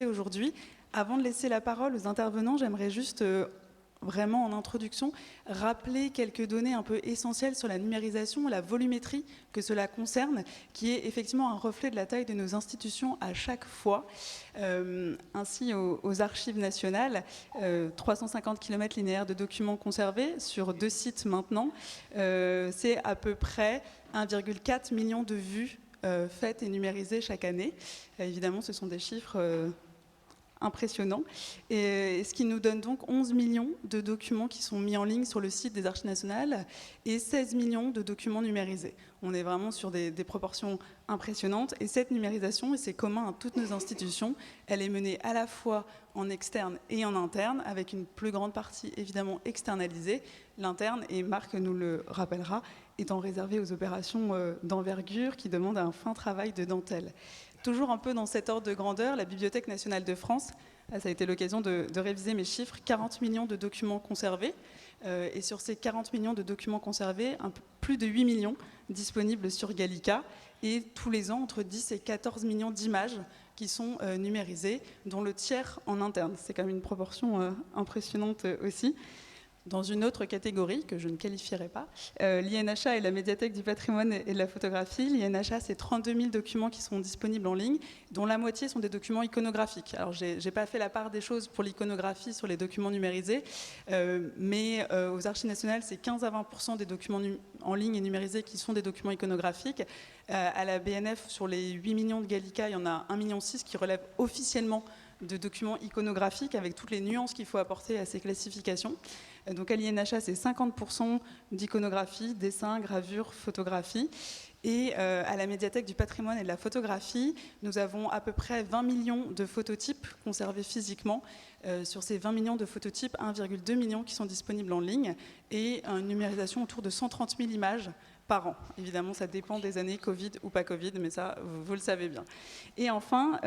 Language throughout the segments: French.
aujourd'hui. Avant de laisser la parole aux intervenants, j'aimerais juste vraiment en introduction rappeler quelques données un peu essentielles sur la numérisation, la volumétrie que cela concerne, qui est effectivement un reflet de la taille de nos institutions à chaque fois. Ainsi, aux archives nationales, 350 km linéaires de documents conservés sur 2 sites maintenant. C'est à peu près 1,4 million de vues faites et numérisées chaque année. Évidemment, ce sont des chiffres impressionnant. Et ce qui nous donne donc 11 millions de documents qui sont mis en ligne sur le site des Archives nationales et 16 millions de documents numérisés. On est vraiment sur des proportions impressionnantes. Et cette numérisation, et c'est commun à toutes nos institutions, elle est menée à la fois en externe et en interne, avec une plus grande partie évidemment externalisée. L'interne, et Marc nous le rappellera, étant réservé aux opérations d'envergure qui demandent un fin travail de dentelle. Toujours un peu dans cet ordre de grandeur, la Bibliothèque nationale de France, ça a été l'occasion de réviser mes chiffres, 40 millions de documents conservés. Et sur ces 40 millions de documents conservés, plus de 8 millions disponibles sur Gallica. Et tous les ans, entre 10 et 14 millions d'images qui sont numérisées, dont le tiers en interne. C'est quand même une proportion impressionnante aussi. Dans une autre catégorie, que je ne qualifierai pas, l'INHA est la médiathèque du patrimoine et de la photographie. L'INHA, c'est 32 000 documents qui sont disponibles en ligne, dont la moitié sont des documents iconographiques. Alors, je n'ai pas fait la part des choses pour l'iconographie sur les documents numérisés, mais aux Archives nationales, c'est 15 à 20% des documents en ligne et numérisés qui sont des documents iconographiques. À la BNF, sur les 8 millions de Gallica, il y en a 1,6 million qui relèvent officiellement de documents iconographiques, avec toutes les nuances qu'il faut apporter à ces classifications. Donc à l'INHA, c'est 50% d'iconographie, dessin, gravure, photographie. Et à la médiathèque du patrimoine et de la photographie, nous avons à peu près 20 millions de phototypes conservés physiquement. Sur ces 20 millions de phototypes, 1,2 million qui sont disponibles en ligne et une numérisation autour de 130 000 images par an. Évidemment, ça dépend des années, Covid ou pas Covid, mais ça, vous le savez bien. Et enfin,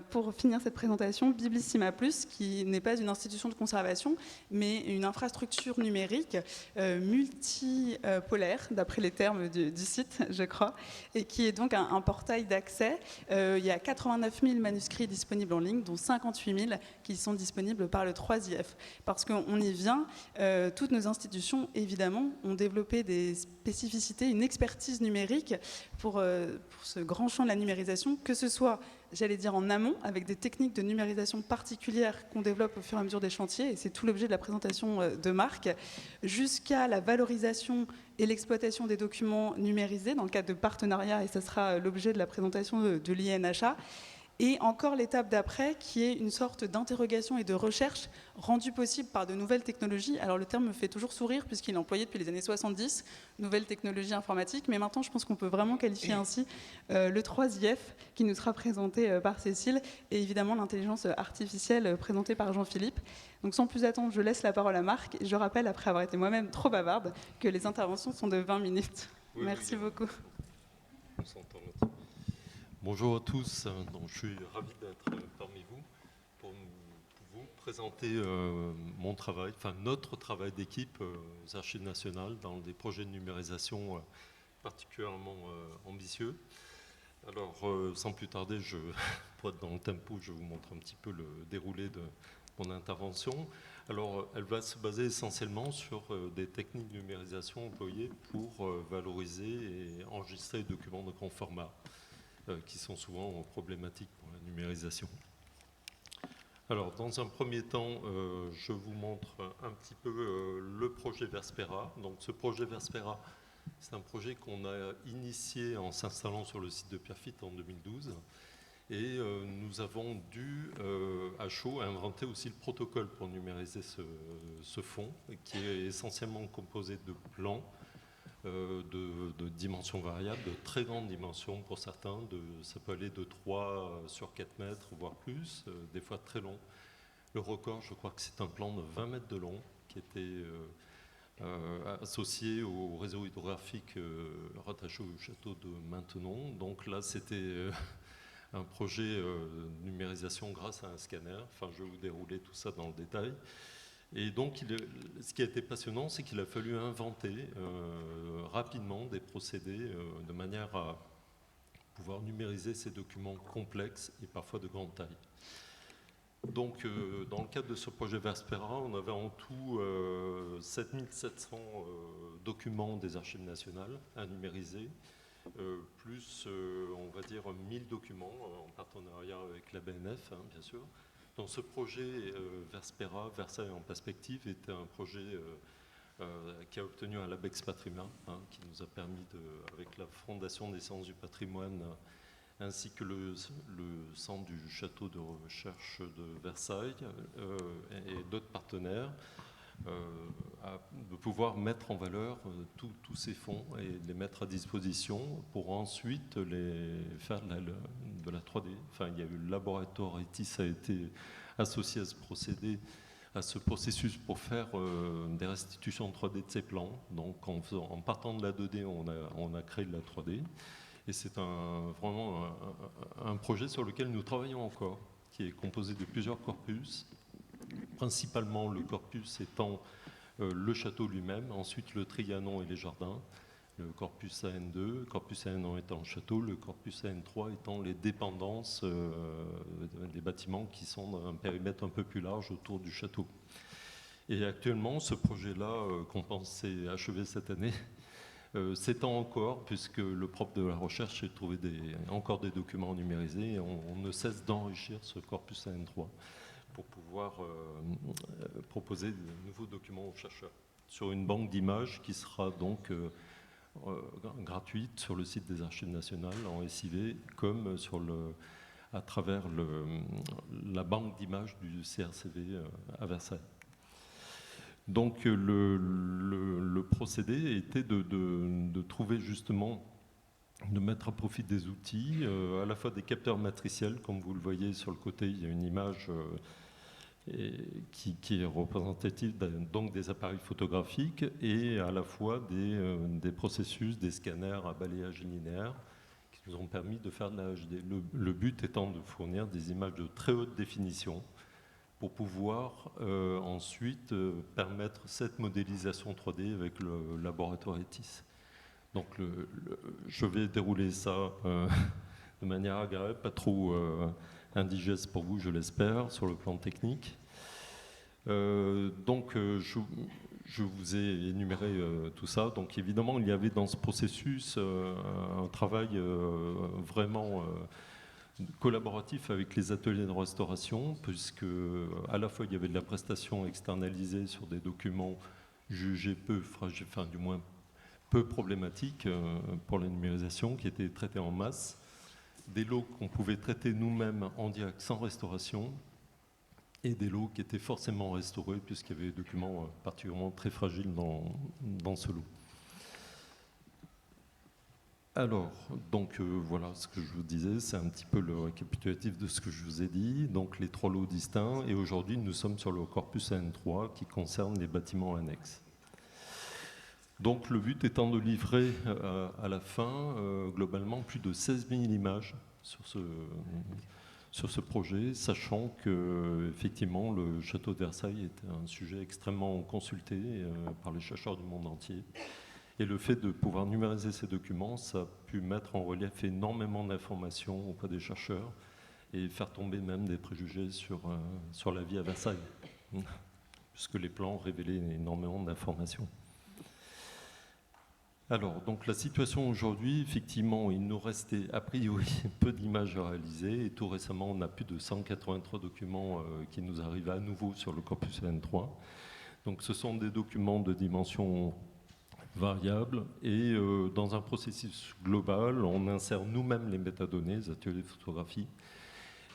pour finir cette présentation, Biblissima Plus, qui n'est pas une institution de conservation, mais une infrastructure numérique multipolaire, d'après les termes du site, je crois, et qui est donc un portail d'accès. Il y a 89 000 manuscrits disponibles en ligne, dont 58 000 qui sont disponibles par le 3IF. Parce qu'on y vient, toutes nos institutions, évidemment, ont développé des spécificités, une expertise numérique pour ce grand champ de la numérisation, que ce soit, j'allais dire, en amont, avec des techniques de numérisation particulières qu'on développe au fur et à mesure des chantiers, et c'est tout l'objet de la présentation de Marc, jusqu'à la valorisation et l'exploitation des documents numérisés dans le cadre de partenariats, et ce sera l'objet de la présentation de l'INHA. Et encore l'étape d'après, qui est une sorte d'interrogation et de recherche rendue possible par de nouvelles technologies. Alors le terme me fait toujours sourire puisqu'il est employé depuis les années 70, nouvelles technologies informatiques, mais maintenant je pense qu'on peut vraiment qualifier ainsi le 3IF qui nous sera présenté par Cécile et évidemment l'intelligence artificielle présentée par Jean-Philippe. Donc sans plus attendre, je laisse la parole à Marc. Je rappelle, après avoir été moi-même trop bavarde, que les interventions sont de 20 minutes. Oui, merci beaucoup. On s'entend. Bonjour à tous, donc, je suis ravi d'être parmi vous pour vous présenter mon travail, enfin notre travail d'équipe aux Archives nationales dans des projets de numérisation particulièrement ambitieux. Alors sans plus tarder, pour être dans le tempo, je vous montre un petit peu le déroulé de mon intervention. Alors elle va se baser essentiellement sur des techniques de numérisation employées pour valoriser et enregistrer les documents de grand format, qui sont souvent problématiques pour la numérisation. Alors, dans un premier temps, je vous montre un petit peu le projet Verspera. Donc, ce projet Verspera, c'est un projet qu'on a initié en s'installant sur le site de Pierrefitte en 2012. Et nous avons dû, à chaud, inventer aussi le protocole pour numériser ce fonds, qui est essentiellement composé de plans, de dimensions variables, de très grandes dimensions pour certains, ça peut aller de 3 sur 4 mètres, voire plus, des fois très long. Le record, je crois que c'est un plan de 20 mètres de long qui était associé au réseau hydrographique rattaché au château de Maintenon. Donc là, c'était un projet de numérisation grâce à un scanner. Enfin, je vais vous dérouler tout ça dans le détail. Et donc, ce qui a été passionnant, c'est qu'il a fallu inventer rapidement des procédés de manière à pouvoir numériser ces documents complexes et parfois de grande taille. Donc, dans le cadre de ce projet Verspera, on avait en tout 7700 documents des archives nationales à numériser, plus, on va dire, 1000 documents en partenariat avec la BNF, hein, bien sûr. Donc, ce projet Verspera, Versailles en perspective, était un projet qui a obtenu un LabEx Patrimoine, hein, qui nous a permis, avec la Fondation des sciences du patrimoine, ainsi que le centre du château de recherche de Versailles et d'autres partenaires, de pouvoir mettre en valeur tous ces fonds et les mettre à disposition pour ensuite les faire de la 3D. Enfin, il y a eu le laboratoire ETIS a été associé à ce processus pour faire des restitutions 3D de ces plans. Donc en partant de la 2D, on a créé de la 3D. Et c'est vraiment un projet sur lequel nous travaillons encore, qui est composé de plusieurs corpus, principalement le corpus étant le château lui-même, ensuite le Trianon et les jardins, le corpus AN2, le corpus AN1 étant le château, le corpus AN3 étant les dépendances des bâtiments qui sont dans un périmètre un peu plus large autour du château. Et actuellement, ce projet-là, qu'on pensait achever cette année, s'étend encore, puisque le propre de la recherche est de trouver encore des documents numérisés, et on ne cesse d'enrichir ce corpus AN3 pour pouvoir proposer de nouveaux documents aux chercheurs sur une banque d'images qui sera donc gratuite sur le site des Archives nationales en SIV, comme à travers la banque d'images du CRCV à Versailles. Donc le procédé était de trouver justement, de mettre à profit des outils, à la fois des capteurs matriciels, comme vous le voyez sur le côté, il y a une image qui est représentative donc des appareils photographiques, et à la fois des processus, des scanners à balayage linéaire qui nous ont permis de faire de la HD. Le but étant de fournir des images de très haute définition pour pouvoir ensuite permettre cette modélisation 3D avec le laboratoire ETIS. Donc je vais dérouler ça de manière agréable, pas trop indigeste pour vous, je l'espère, sur le plan technique. Donc je vous ai énuméré tout ça. Donc évidemment, il y avait dans ce processus un travail vraiment collaboratif avec les ateliers de restauration, puisque à la fois il y avait de la prestation externalisée sur des documents jugés peu fragiles, enfin du moins peu problématiques pour la numérisation, qui étaient traités en masse, des lots qu'on pouvait traiter nous-mêmes en direct sans restauration, et des lots qui étaient forcément restaurés, puisqu'il y avait des documents particulièrement très fragiles dans ce lot. Alors, donc voilà ce que je vous disais, c'est un petit peu le récapitulatif de ce que je vous ai dit. Donc les 3 lots distincts, et aujourd'hui nous sommes sur le corpus AN3 qui concerne les bâtiments annexes. Donc le but étant de livrer à la fin globalement plus de 16 000 images sur ce projet, sachant que effectivement le château de Versailles est un sujet extrêmement consulté par les chercheurs du monde entier. Et le fait de pouvoir numériser ces documents, ça a pu mettre en relief énormément d'informations auprès des chercheurs et faire tomber même des préjugés sur la vie à Versailles, puisque les plans révélaient énormément d'informations. Alors, donc la situation aujourd'hui, effectivement, il nous restait a priori peu d'images à réaliser, et tout récemment, on a plus de 183 documents qui nous arrivent à nouveau sur le corpus N3. Donc ce sont des documents de dimension variable, et dans un processus global, on insère nous-mêmes les métadonnées, les ateliers de photographie.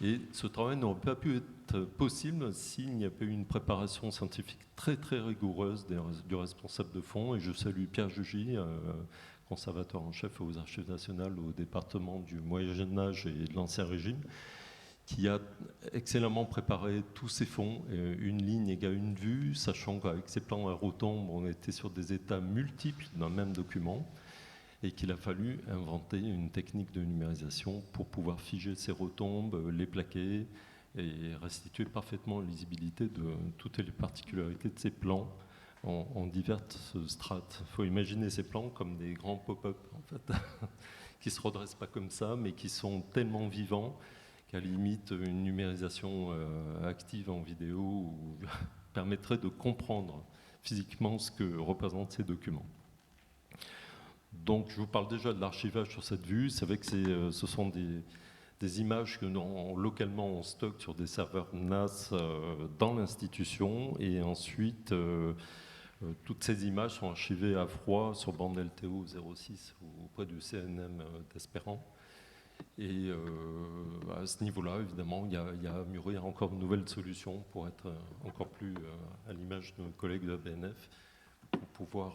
Et ce travail n'aurait pas pu être possible s'il n'y avait pas eu une préparation scientifique très très rigoureuse du responsable de fond. Et je salue Pierre Jugy, conservateur en chef aux Archives nationales au département du Moyen-Âge et de l'Ancien Régime, qui a excellemment préparé tous ces fonds, une ligne égale une vue, sachant qu'avec ces plans à rotombe, on était sur des états multiples d'un même document, et qu'il a fallu inventer une technique de numérisation pour pouvoir figer ces rotombes, les plaquer et restituer parfaitement la lisibilité de toutes les particularités de ces plans en diverses strates. Il faut imaginer ces plans comme des grands pop-up, en fait, qui ne se redressent pas comme ça, mais qui sont tellement vivants qu'à la limite une numérisation active en vidéo permettrait de comprendre physiquement ce que représentent ces documents. Donc je vous parle déjà de l'archivage sur cette vue. C'est vrai que ce sont des images que localement on stocke sur des serveurs NAS dans l'institution, et ensuite toutes ces images sont archivées à froid sur bande LTO 06 auprès du CNM d'Espérance. Et à ce niveau-là, évidemment, il y a à mûrir encore de nouvelles solutions pour être encore plus à l'image de nos collègues de la BNF, pour pouvoir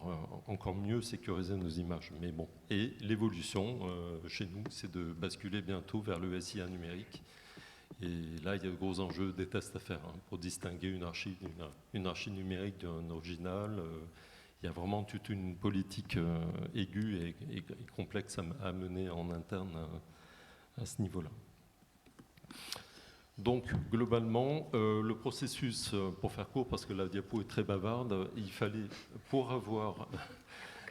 encore mieux sécuriser nos images. Mais bon, et l'évolution chez nous, c'est de basculer bientôt vers le SIA numérique. Et là, il y a de gros enjeux, des tests à faire pour distinguer une archive numérique d'un original. Il y a vraiment toute une politique aiguë et complexe à mener en interne à ce niveau-là. Donc, globalement, le processus, pour faire court, parce que la diapo est très bavarde, il fallait, pour avoir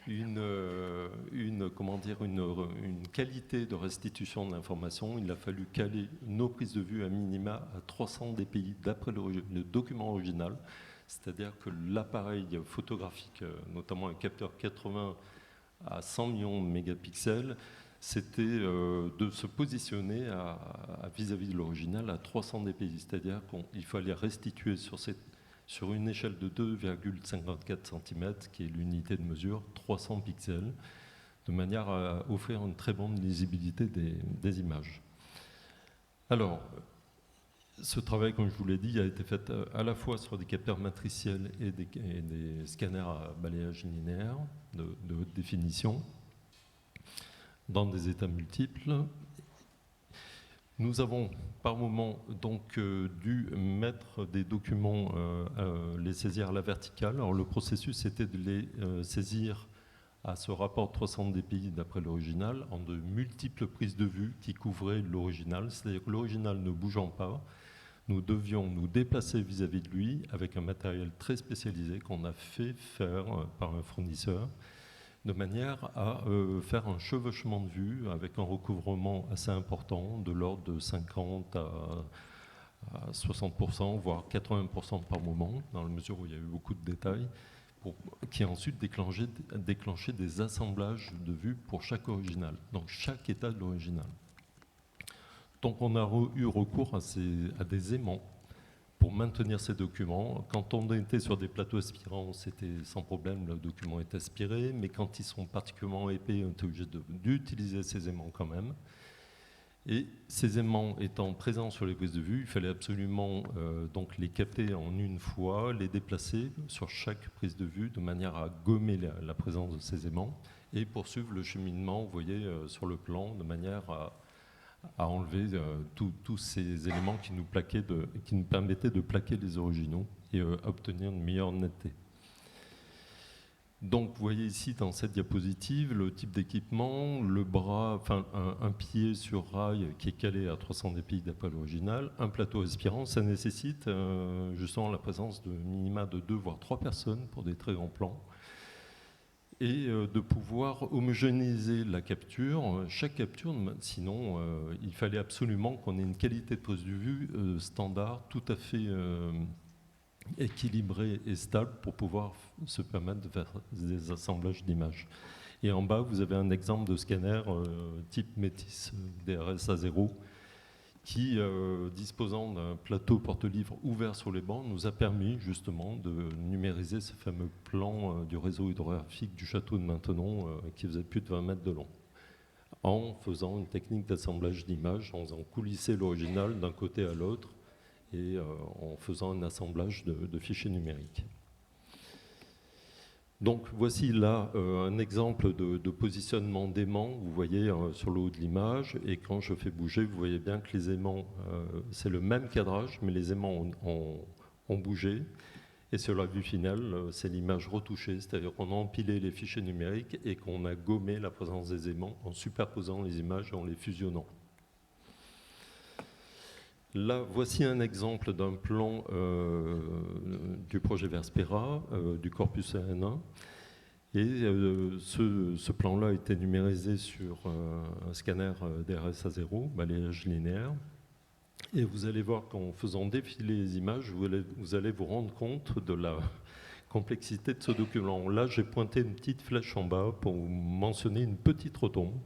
une qualité de restitution de l'information, il a fallu caler nos prises de vue à minima à 300 dpi d'après le document original, c'est-à-dire que l'appareil photographique, notamment un capteur 80 à 100 millions de mégapixels, c'était de se positionner vis-à-vis de l'original à 300 dpi, c'est-à-dire qu'il fallait restituer sur une échelle de 2,54 cm, qui est l'unité de mesure, 300 pixels, de manière à offrir une très bonne lisibilité des images. Alors, ce travail, comme je vous l'ai dit, a été fait à la fois sur des capteurs matriciels et des scanners à balayage linéaire de haute définition, dans des états multiples. Nous avons par moment donc dû mettre des documents, les saisir à la verticale. Alors le processus était de les saisir à ce rapport 300 dpi d'après l'original en de multiples prises de vue qui couvraient l'original, c'est-à-dire que l'original ne bougeant pas, nous devions nous déplacer vis-à-vis de lui avec un matériel très spécialisé qu'on a fait faire par un fournisseur, de manière à faire un chevauchement de vue avec un recouvrement assez important, de l'ordre de 50 à 60%, voire 80% par moment, dans la mesure où il y a eu beaucoup de détails, qui a ensuite déclenché des assemblages de vues pour chaque original, donc chaque état de l'original. Donc on a eu recours à des aimants pour maintenir ces documents. Quand on était sur des plateaux aspirants, c'était sans problème, le document est aspiré, mais quand ils sont particulièrement épais, on est obligé d'utiliser ces aimants quand même. Et ces aimants étant présents sur les prises de vue, il fallait absolument donc les capter en une fois, les déplacer sur chaque prise de vue de manière à gommer la présence de ces aimants et poursuivre le cheminement, vous voyez, sur le plan, de manière à enlever tous ces éléments qui nous permettaient de plaquer les originaux et obtenir une meilleure netteté. Donc vous voyez ici dans cette diapositive le type d'équipement, le bras, enfin un pied sur rail qui est calé à 300 dpi d'après l'original, un plateau aspirant. Ça nécessite justement la présence de minima de 2 voire 3 personnes pour des très grands plans, et de pouvoir homogénéiser la capture. Chaque capture, sinon il fallait absolument qu'on ait une qualité de prise de vue standard, tout à fait équilibrée et stable pour pouvoir se permettre de faire des assemblages d'images. Et en bas, vous avez un exemple de scanner type Métis DRS A0 qui, disposant d'un plateau porte-livre ouvert sur les bancs, nous a permis justement de numériser ce fameux plan du réseau hydrographique du château de Maintenon qui faisait plus de 20 mètres de long, en faisant une technique d'assemblage d'images, en faisant coulisser l'original d'un côté à l'autre et en faisant un assemblage de fichiers numériques. Donc voici là un exemple de positionnement d'aimants, vous voyez sur le haut de l'image, et quand je fais bouger, vous voyez bien que les aimants, c'est le même cadrage, mais les aimants ont bougé, et sur la vue finale, c'est l'image retouchée, c'est-à-dire qu'on a empilé les fichiers numériques et qu'on a gommé la présence des aimants en superposant les images et en les fusionnant. Là, voici un exemple d'un plan du projet Verspera, du corpus AN1. Et ce plan-là a été numérisé sur un scanner DRS A0, balayage linéaire. Et vous allez voir qu'en faisant défiler les images, vous allez vous rendre compte de la complexité de ce document. Là, j'ai pointé une petite flèche en bas pour vous mentionner une petite rotonde.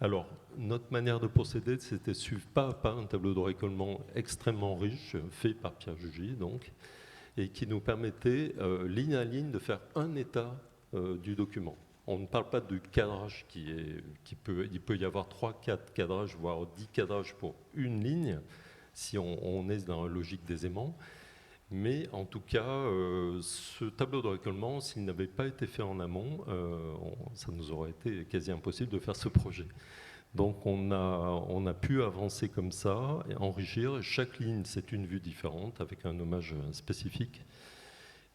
Alors, notre manière de procéder, c'était suivre pas à pas un tableau de récollement extrêmement riche, fait par Pierre Jugy, donc, et qui nous permettait, ligne à ligne, de faire un état du document. On ne parle pas du cadrage il peut y avoir 3, 4 cadrages, voire 10 cadrages pour une ligne, si on est dans la logique des aimants. Mais en tout cas, ce tableau de récollement, s'il n'avait pas été fait en amont, ça nous aurait été quasi impossible de faire ce projet. Donc on a pu avancer comme ça, et enrichir. Chaque ligne, c'est une vue différente, avec un hommage spécifique.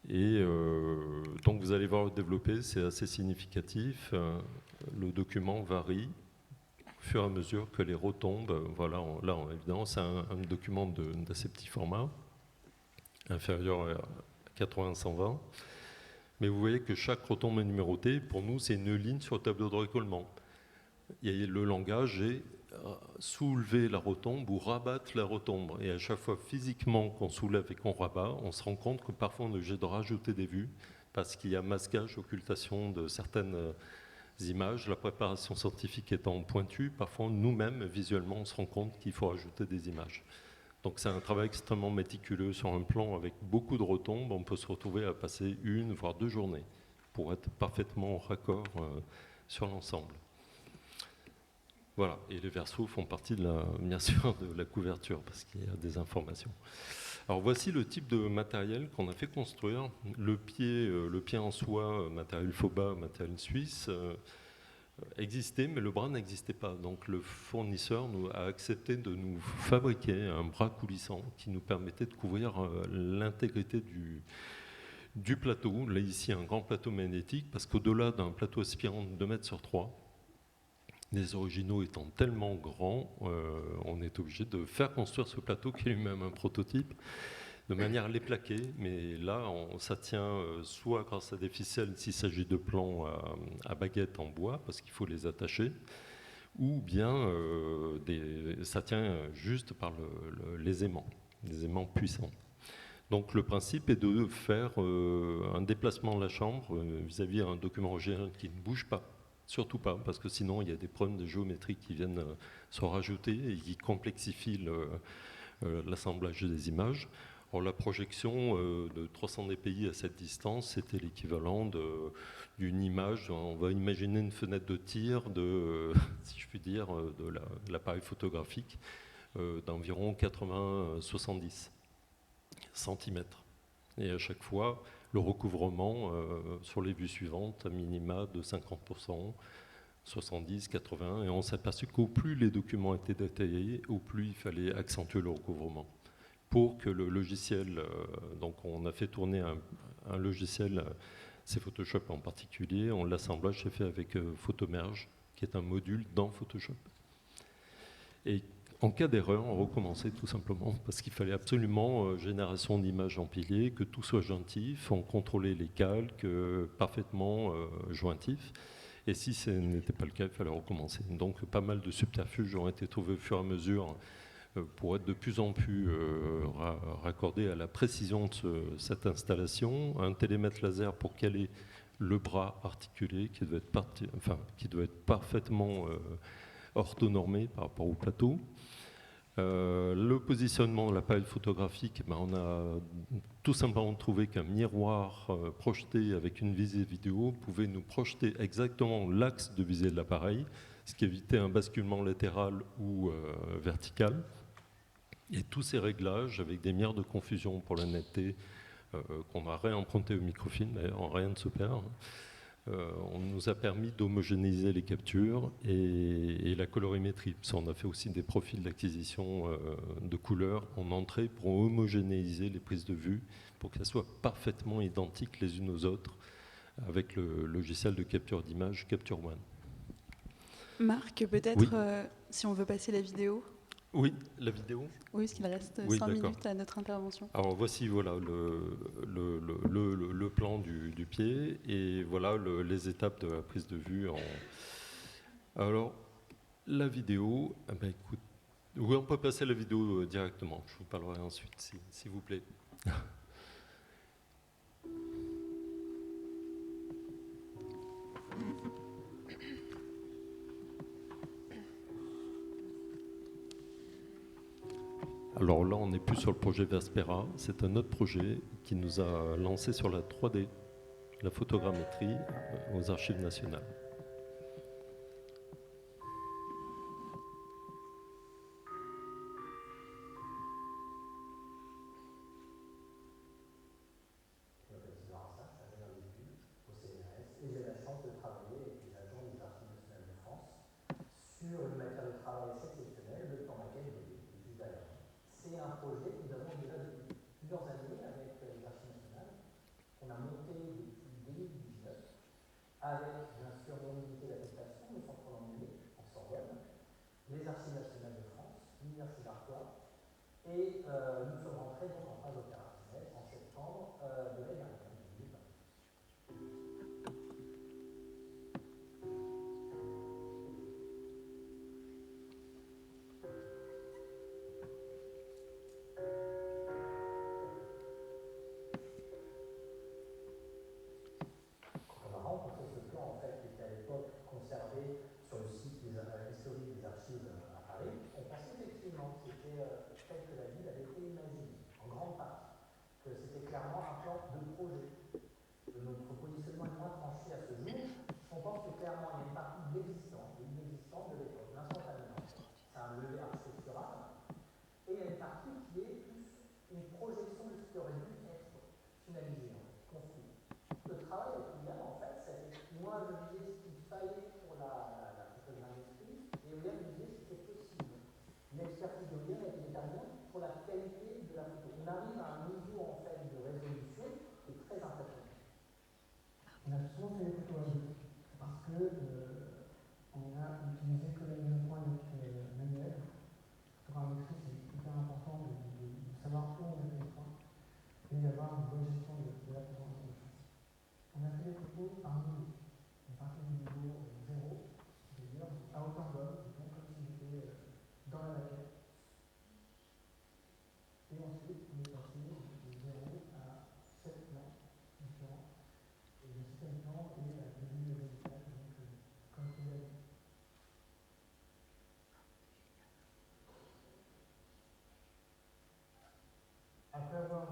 Et donc vous allez voir le développer, c'est assez significatif. Le document varie au fur et à mesure que les rotombes, voilà, là évidemment c'est un document d'assez petit format, inférieur à 80-120. Mais vous voyez que chaque rotombe est numérotée. Pour nous, c'est une ligne sur le tableau de récollement. Le langage est soulever la rotombe ou rabattre la rotombe. Et à chaque fois, physiquement, qu'on soulève et qu'on rabat, on se rend compte que parfois on est obligé de rajouter des vues parce qu'il y a masquage, occultation de certaines images. La préparation scientifique étant pointue, parfois nous-mêmes, visuellement, on se rend compte qu'il faut rajouter des images. Donc c'est un travail extrêmement méticuleux sur un plan avec beaucoup de rotombes. On peut se retrouver à passer 1 voire 2 journées pour être parfaitement en raccord sur l'ensemble. Voilà, et les versos font partie bien sûr de la couverture parce qu'il y a des informations. Alors voici le type de matériel qu'on a fait construire. Le pied en soie, matériel FOBA, matériel suisse, existait, mais le bras n'existait pas. Donc le fournisseur a accepté de nous fabriquer un bras coulissant qui nous permettait de couvrir l'intégrité du plateau. Là ici, un grand plateau magnétique, parce qu'au-delà d'un plateau aspirant de 2 mètres sur 3, les originaux étant tellement grands, on est obligé de faire construire ce plateau qui est lui-même un prototype, de manière à les plaquer. Mais là, ça tient soit grâce à des ficelles s'il s'agit de plans à baguette en bois, parce qu'il faut les attacher, ou bien ça tient juste par les aimants puissants. Donc le principe est de faire un déplacement de la chambre vis-à-vis d'un document original qui ne bouge pas. Surtout pas, parce que sinon il y a des problèmes de géométrie qui viennent se rajouter et qui complexifient l'assemblage des images. Alors, la projection de 300 dpi à cette distance, c'était l'équivalent d'une image. On va imaginer une fenêtre de tir si je puis dire, de l'appareil photographique d'environ 80-70 cm. Et à chaque fois, le recouvrement sur les vues suivantes, à minima de 50%, 70, 80, et on s'est aperçu qu'au plus les documents étaient détaillés, au plus il fallait accentuer le recouvrement. Pour que le logiciel, donc on a fait tourner un logiciel, c'est Photoshop en particulier, l'assemblage s'est fait avec Photomerge, qui est un module dans Photoshop. Et en cas d'erreur, on recommençait tout simplement, parce qu'il fallait absolument génération d'images empilées, que tout soit jointif, on contrôlait les calques parfaitement jointifs, et si ce n'était pas le cas, il fallait recommencer. Donc pas mal de subterfuges ont été trouvés au fur et à mesure pour être de plus en plus raccordés à la précision de cette installation, un télémètre laser pour caler le bras articulé qui doit être parfaitement orthonormé par rapport au plateau. Le positionnement de l'appareil photographique, on a tout simplement trouvé qu'un miroir projeté avec une visée vidéo pouvait nous projeter exactement l'axe de visée de l'appareil, ce qui évitait un basculement latéral ou vertical. Et tous ces réglages avec des mières de confusion pour la netteté qu'on a réemprunté au microfilm, d'ailleurs rien ne se perd. On nous a permis d'homogénéiser les captures et la colorimétrie. On a fait aussi des profils d'acquisition de couleurs en entrée pour homogénéiser les prises de vue, pour qu'elles soient parfaitement identiques les unes aux autres avec le logiciel de capture d'image Capture One. Marc, peut-être oui. Si on veut passer la vidéo. Oui, la vidéo. Oui, parce qu'il reste 5 minutes à notre intervention. Alors voici le plan du pied et voilà les étapes de la prise de vue. Alors la vidéo, écoute, Oui, on peut passer la vidéo directement. Je vous parlerai ensuite, s'il vous plaît. Alors là, on n'est plus sur le projet Vespera. C'est un autre projet qui nous a lancé sur la 3D, la photogrammétrie aux Archives nationales. Et j'ai la chance de travailler avec les agents des Archives nationales de France sur une matière de travail assez exceptionnelle, le plan maquette BD, qui est juste derrière. C'est un projet que nous avons déjà depuis plusieurs années avec les Archives nationales, qu'on a monté depuis 2019, avec bien sûr mon unité d'attestation, le centre d'emmener en Sorbonne, les Archives nationales de France, l'Université d'Artois, et nous sommes rentrés donc en phase opérationnelle en septembre de l'année dernière. Conservé sur le site historique des archives à Paris, on pensait effectivement que c'était tel que la ville avait été imaginée, en grande partie, que c'était clairement un plan de projet. Notre positionnement est moins tranché à ce jour. On pense que clairement il y a une partie de l'existant, de l'inexistant de l'époque, l'instantanément. C'est un levé architectural. Et il y a une partie qui est plus une projection de ce qui aurait dû être finalisé, construit. Le travail avec William, en fait, c'est moi je disais ce qu'il fallait pour la photogrammétrie, et William me disait ce qui était possible. L'expertise de William est déterminante pour la qualité de la photo. On arrive à un niveau en fait de résolution qui est très impressionnant. On a souvent fait les photos à deux, parce que on a utilisé que la mise au point manuelle. La photogrammétrie, c'est hyper important de savoir où on met les points et d'avoir une bonne gestion de la présentation de choses. On a fait les photos par niveau. On est parti du niveau 0, c'est-à-dire à hauteur d'homme, donc comme si j'étais dans la maquette. Et ensuite, on est passé de 0 à 7 plans différents. Et le 7e plan est la tenue de résultat, donc comme vous l'avez dit. Après avoir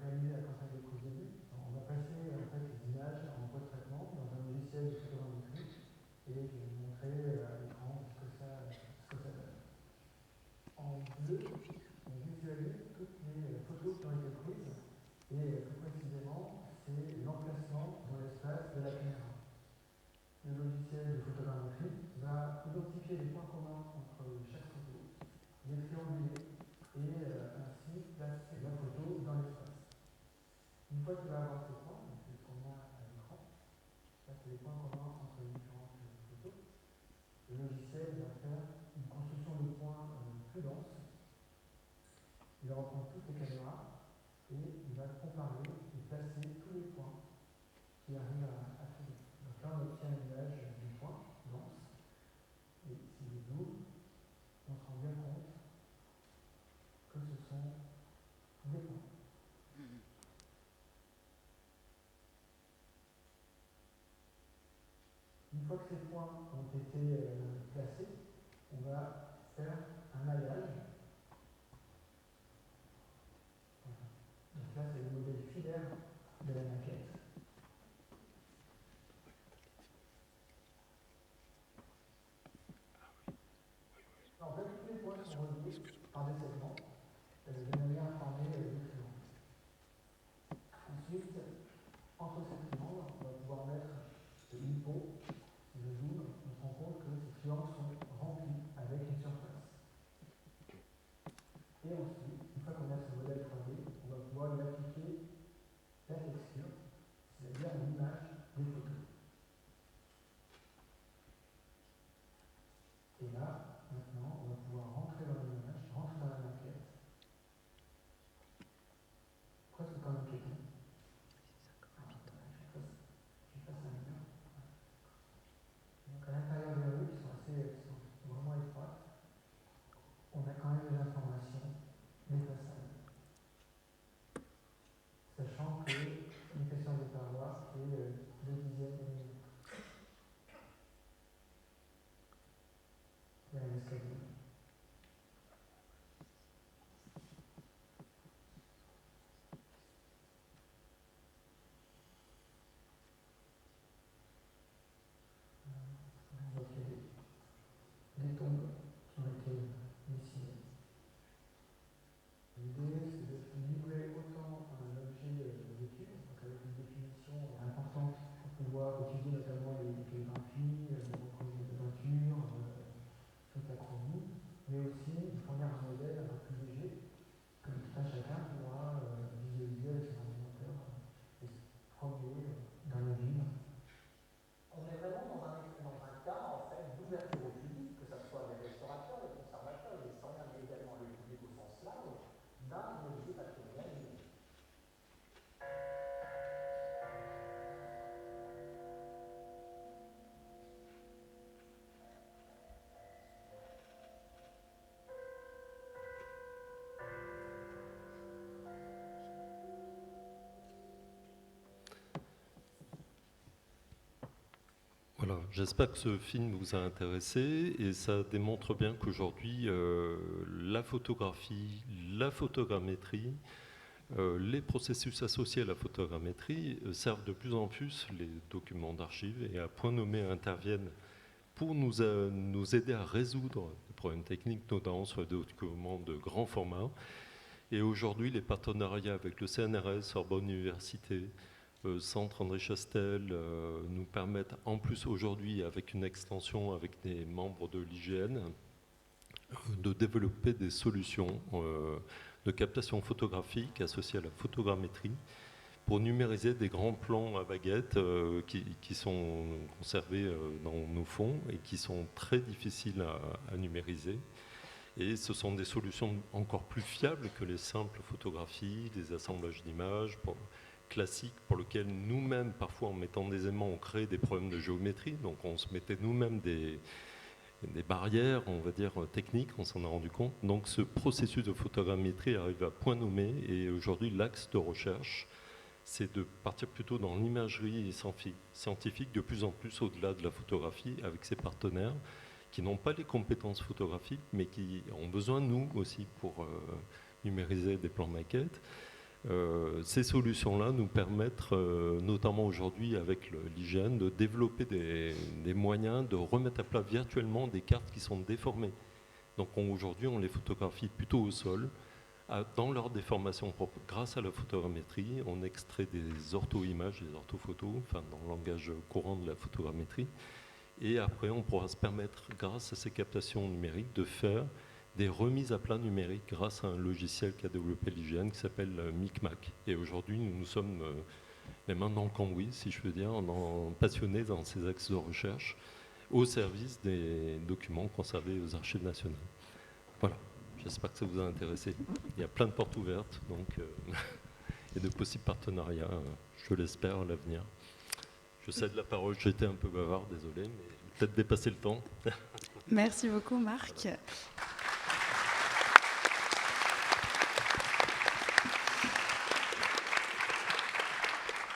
réalisé la campagne de début, on va passer en fait, les images en post-traitement dans un logiciel de photogrammétrie et je vais vous montrer à l'écran ce que ça donne. En bleu, on visualise toutes les photos qui ont été prises et plus précisément, c'est l'emplacement dans l'espace de la caméra. Le logiciel de photogrammétrie va identifier les points communs entre chaque photo, les trianguler et ainsi placer la photo dans l'espace. Une fois qu'il va avoir ces points, c'est ce qu'on a à l'écran, ça c'est les points communs entre les différentes photos, le logiciel va faire une construction de points plus dense. Il va reprendre toutes les caméras et il va comparer et placer tous les points qui arrivent à trouver. Donc là, on obtient une image du point dense. Et si je zoome, on se rend bien compte que ce sont des points. Une fois que ces points ont été placés, on va faire un maillage. Donc là, c'est le modèle filaire de la maquette. En fait, tous les points sont reliés par des segments de manière informée des triangles. Ensuite, entre ces triangles, on va pouvoir mettre une peau. Si je zoome, on se rend compte que ces triangles sont remplis avec une surface. Et ensuite, une fois qu'on a ce modèle 3D, on va pouvoir lui appliquer la texture, c'est-à-dire l'image des photos. Et là, maintenant, on va pouvoir rentrer dans l'image, rentrer dans la maquette, presque comme un piéton. Je passe un mur. Il y a un escalier. On voit qu'il y a des tombes qui ont été dessinées. L'idée, c'est de livrer autant un objet d'étude, donc avec une définition importante pour pouvoir étudier notamment les calligraphies, les reproductions de peinture, toute la chromie, mais aussi de fournir un modèle un peu plus léger que tout un chacun pourra visualiser avec son ordinateur et se promener dans la ville. On est vraiment dans un cas en fait d'ouverture au public, que ce soit les restaurateurs, les conservateurs, les historiens, mais également le public au sens large, d'un objet patrimonial numérique. Voilà, j'espère que ce film vous a intéressé et ça démontre bien qu'aujourd'hui, la photographie, la photogrammétrie, les processus associés à la photogrammétrie servent de plus en plus les documents d'archives et à point nommé interviennent pour nous aider à résoudre des problèmes techniques, notamment sur les documents de grand format. Et aujourd'hui, les partenariats avec le CNRS, Sorbonne Université, Centre André Chastel nous permettent en plus aujourd'hui, avec une extension avec des membres de l'IGN, de développer des solutions de captation photographique associées à la photogrammétrie pour numériser des grands plans à baguette qui sont conservés dans nos fonds et qui sont très difficiles à numériser. Et ce sont des solutions encore plus fiables que les simples photographies, des assemblages d'images classiques pour lesquels nous-mêmes, parfois en mettant des aimants, on crée des problèmes de géométrie. Donc on se mettait nous-mêmes des barrières, on va dire, techniques, on s'en a rendu compte. Donc ce processus de photogrammétrie arrive à point nommé et aujourd'hui l'axe de recherche, c'est de partir plutôt dans l'imagerie scientifique de plus en plus au-delà de la photographie avec ses partenaires qui n'ont pas les compétences photographiques mais qui ont besoin de nous aussi pour numériser des plans maquettes. Ces solutions-là nous permettent, notamment aujourd'hui avec l'IGN, de développer des moyens de remettre à plat virtuellement des cartes qui sont déformées. Donc aujourd'hui, on les photographie plutôt au sol, dans leur déformation propre. Grâce à la photogrammétrie, on extrait des ortho-images, des orthophotos, enfin dans le langage courant de la photogrammétrie. Et après, on pourra se permettre, grâce à ces captations numériques, de faire des remises à plat numériques grâce à un logiciel qu'a développé l'IGN qui s'appelle Micmac. Et aujourd'hui, nous sommes les mains dans le cambouis, si je veux dire, passionnés dans ces axes de recherche au service des documents conservés aux archives nationales. Voilà, j'espère que ça vous a intéressé. Il y a plein de portes ouvertes donc, et de possibles partenariats, je l'espère, à l'avenir. Je cède la parole, j'étais un peu bavard, désolé, mais peut-être dépasser le temps. Merci beaucoup, Marc.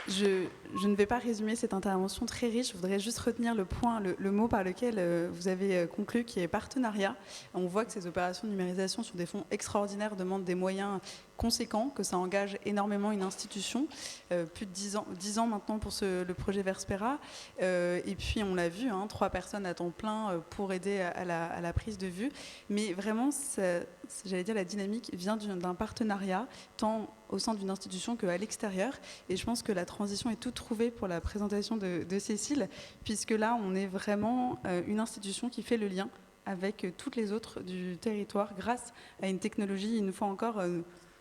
Je ne vais pas résumer cette intervention très riche, je voudrais juste retenir le mot par lequel vous avez conclu, qui est partenariat. On voit que ces opérations de numérisation sur des fonds extraordinaires demandent des moyens conséquents, que ça engage énormément une institution, plus de 10 ans maintenant pour le projet Verspera, et puis on l'a vu, 3 personnes à temps plein pour aider à la prise de vue, mais vraiment, j'allais dire, la dynamique vient d'un partenariat, tant au sein d'une institution qu'à l'extérieur, et je pense que la transition est toute trouvée pour la présentation de Cécile, puisque là, on est vraiment une institution qui fait le lien avec toutes les autres du territoire grâce à une technologie, une fois encore,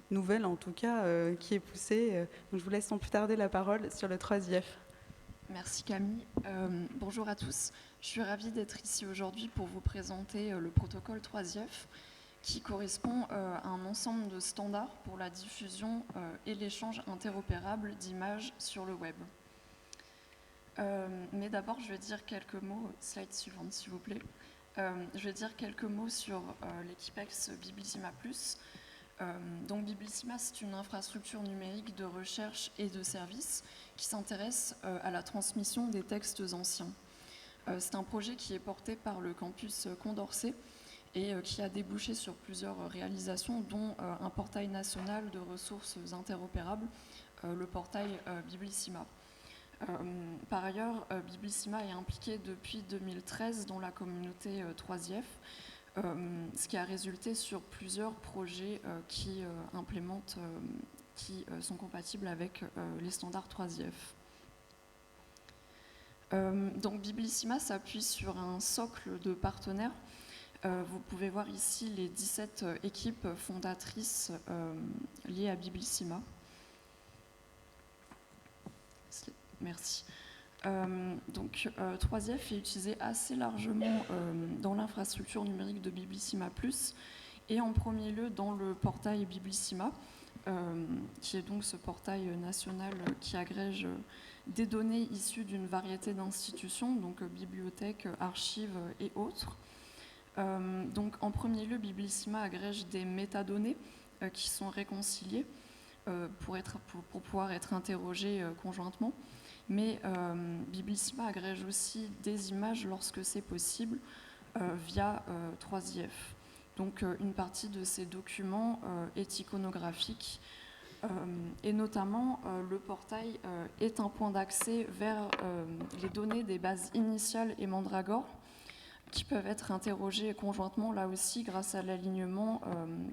nouvelle en tout cas, qui est poussée. Donc je vous laisse sans plus tarder la parole sur le 3IF. Merci Camille. Bonjour à tous. Je suis ravie d'être ici aujourd'hui pour vous présenter le protocole 3IF qui correspond à un ensemble de standards pour la diffusion et l'échange interopérable d'images sur le web. Mais d'abord, je vais dire quelques mots, slide suivante s'il vous plaît. Je vais dire quelques mots sur l'Equipex Biblissima Plus. Donc Biblissima, c'est une infrastructure numérique de recherche et de services qui s'intéresse à la transmission des textes anciens. C'est un projet qui est porté par le campus Condorcet et qui a débouché sur plusieurs réalisations, dont un portail national de ressources interopérables, le portail Biblissima. Par ailleurs, Biblissima est impliqué depuis 2013 dans la communauté 3IF, ce qui a résulté sur plusieurs projets qui implémentent, qui sont compatibles avec les standards 3IF. Donc Biblissima s'appuie sur un socle de partenaires. Vous pouvez voir ici les 17 équipes fondatrices liées à Biblissima. Merci. Donc 3IF est utilisé assez largement dans l'infrastructure numérique de Biblissima+, et en premier lieu dans le portail Biblissima, qui est donc ce portail national qui agrège des données issues d'une variété d'institutions, donc bibliothèques, archives et autres. Donc en premier lieu, Biblissima agrège des métadonnées qui sont réconciliées pour pouvoir être interrogées conjointement. Mais Biblissima agrège aussi des images lorsque c'est possible via 3IF. Donc une partie de ces documents est iconographique et notamment le portail est un point d'accès vers les données des bases initiales et Mandragore qui peuvent être interrogées conjointement là aussi grâce à l'alignement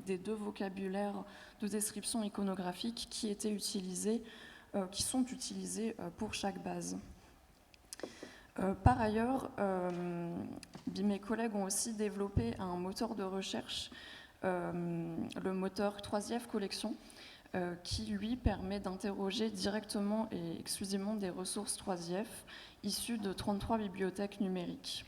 des deux vocabulaires de description iconographique qui étaient utilisés qui sont utilisés pour chaque base. Par ailleurs, mes collègues ont aussi développé un moteur de recherche, le moteur 3IF Collection, qui lui permet d'interroger directement et exclusivement des ressources 3IF issues de 33 bibliothèques numériques.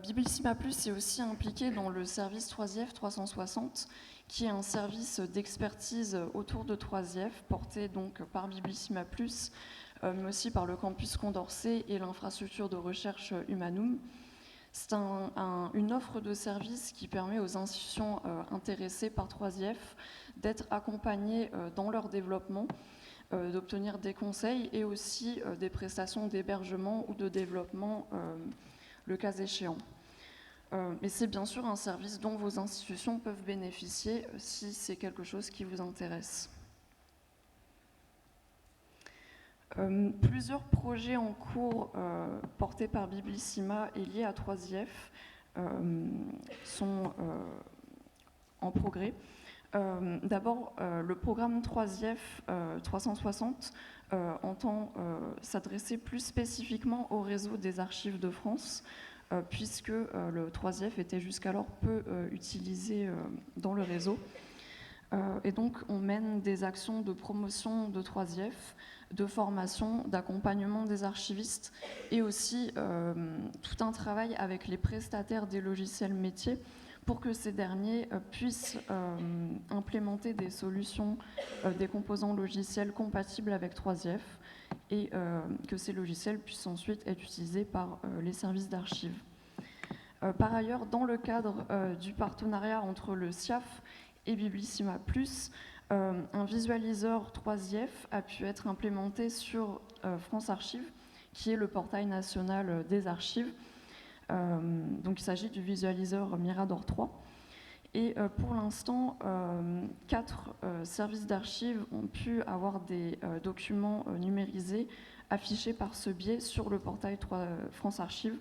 Biblissima+ est aussi impliqué dans le service 3IF 360, qui est un service d'expertise autour de 3IF, porté donc par Biblissima+, mais aussi par le campus Condorcet et l'infrastructure de recherche Humanum. C'est une offre de service qui permet aux institutions intéressées par 3IF d'être accompagnées dans leur développement, d'obtenir des conseils et aussi des prestations d'hébergement ou de développement, le cas échéant. Et c'est bien sûr un service dont vos institutions peuvent bénéficier si c'est quelque chose qui vous intéresse. Plusieurs projets en cours portés par Biblissima et liés à 3IF sont en progrès. D'abord, le programme 3IF 360 entend s'adresser plus spécifiquement au réseau des archives de France, puisque le 3IF était jusqu'alors peu utilisé dans le réseau. Et donc, on mène des actions de promotion de 3IF, de formation, d'accompagnement des archivistes, et aussi tout un travail avec les prestataires des logiciels métiers pour que ces derniers puissent implémenter des solutions, des composants logiciels compatibles avec 3IF, et que ces logiciels puissent ensuite être utilisés par les services d'archives. Par ailleurs, dans le cadre du partenariat entre le SIAF et Biblissima+, un visualiseur 3IF a pu être implémenté sur France Archives, qui est le portail national des archives. Donc il s'agit du visualiseur Mirador 3. Et pour l'instant, 4 services d'archives ont pu avoir des documents numérisés affichés par ce biais sur le portail France Archives.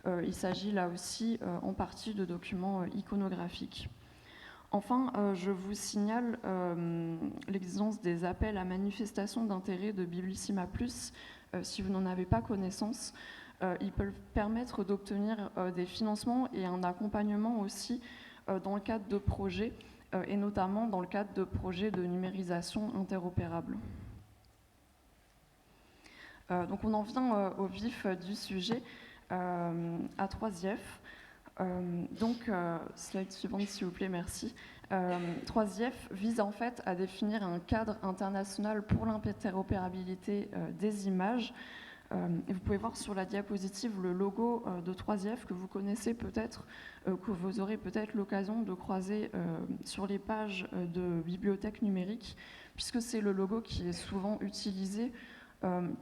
Il s'agit là aussi en partie de documents iconographiques. Enfin, je vous signale l'existence des appels à manifestation d'intérêt de Biblissima+. Si vous n'en avez pas connaissance, ils peuvent permettre d'obtenir des financements et un accompagnement aussi dans le cadre de projets, et notamment dans le cadre de projets de numérisation interopérable. Donc on en vient au vif du sujet, à 3IF. Donc, slide suivante s'il vous plaît, merci. 3IF vise en fait à définir un cadre international pour l'interopérabilité des images vous pouvez voir sur la diapositive le logo de 3IF que vous connaissez peut-être, que vous aurez peut-être l'occasion de croiser sur les pages de bibliothèques numériques, puisque c'est le logo qui est souvent utilisé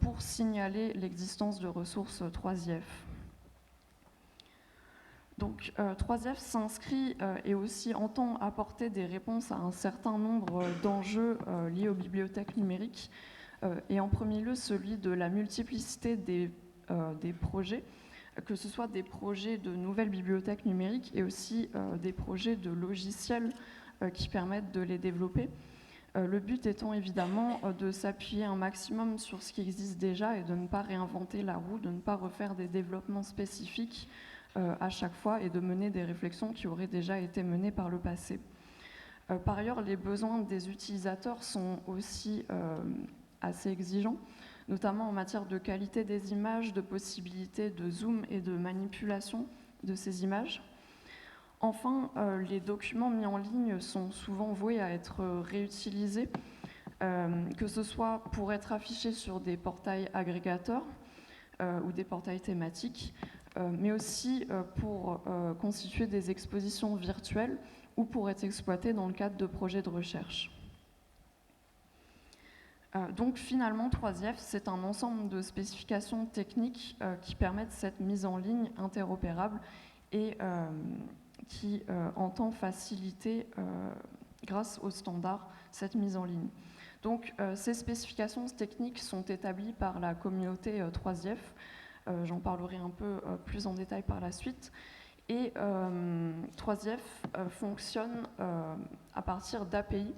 pour signaler l'existence de ressources 3IF. Donc 3IF s'inscrit et aussi entend apporter des réponses à un certain nombre d'enjeux liés aux bibliothèques numériques, et en premier lieu celui de la multiplicité des projets, que ce soit des projets de nouvelles bibliothèques numériques et aussi des projets de logiciels qui permettent de les développer. Le but étant évidemment de s'appuyer un maximum sur ce qui existe déjà et de ne pas réinventer la roue, de ne pas refaire des développements spécifiques à chaque fois et de mener des réflexions qui auraient déjà été menées par le passé. Par ailleurs, les besoins des utilisateurs sont aussi assez exigeants, notamment en matière de qualité des images, de possibilités de zoom et de manipulation de ces images. Enfin, les documents mis en ligne sont souvent voués à être réutilisés, que ce soit pour être affichés sur des portails agrégateurs ou des portails thématiques, mais aussi pour constituer des expositions virtuelles ou pour être exploités dans le cadre de projets de recherche. Donc finalement, 3IF, c'est un ensemble de spécifications techniques qui permettent cette mise en ligne interopérable et qui entend faciliter, grâce aux standards, cette mise en ligne. Donc ces spécifications techniques sont établies par la communauté 3IF. J'en parlerai un peu plus en détail par la suite. Et 3IF fonctionne à partir d'API,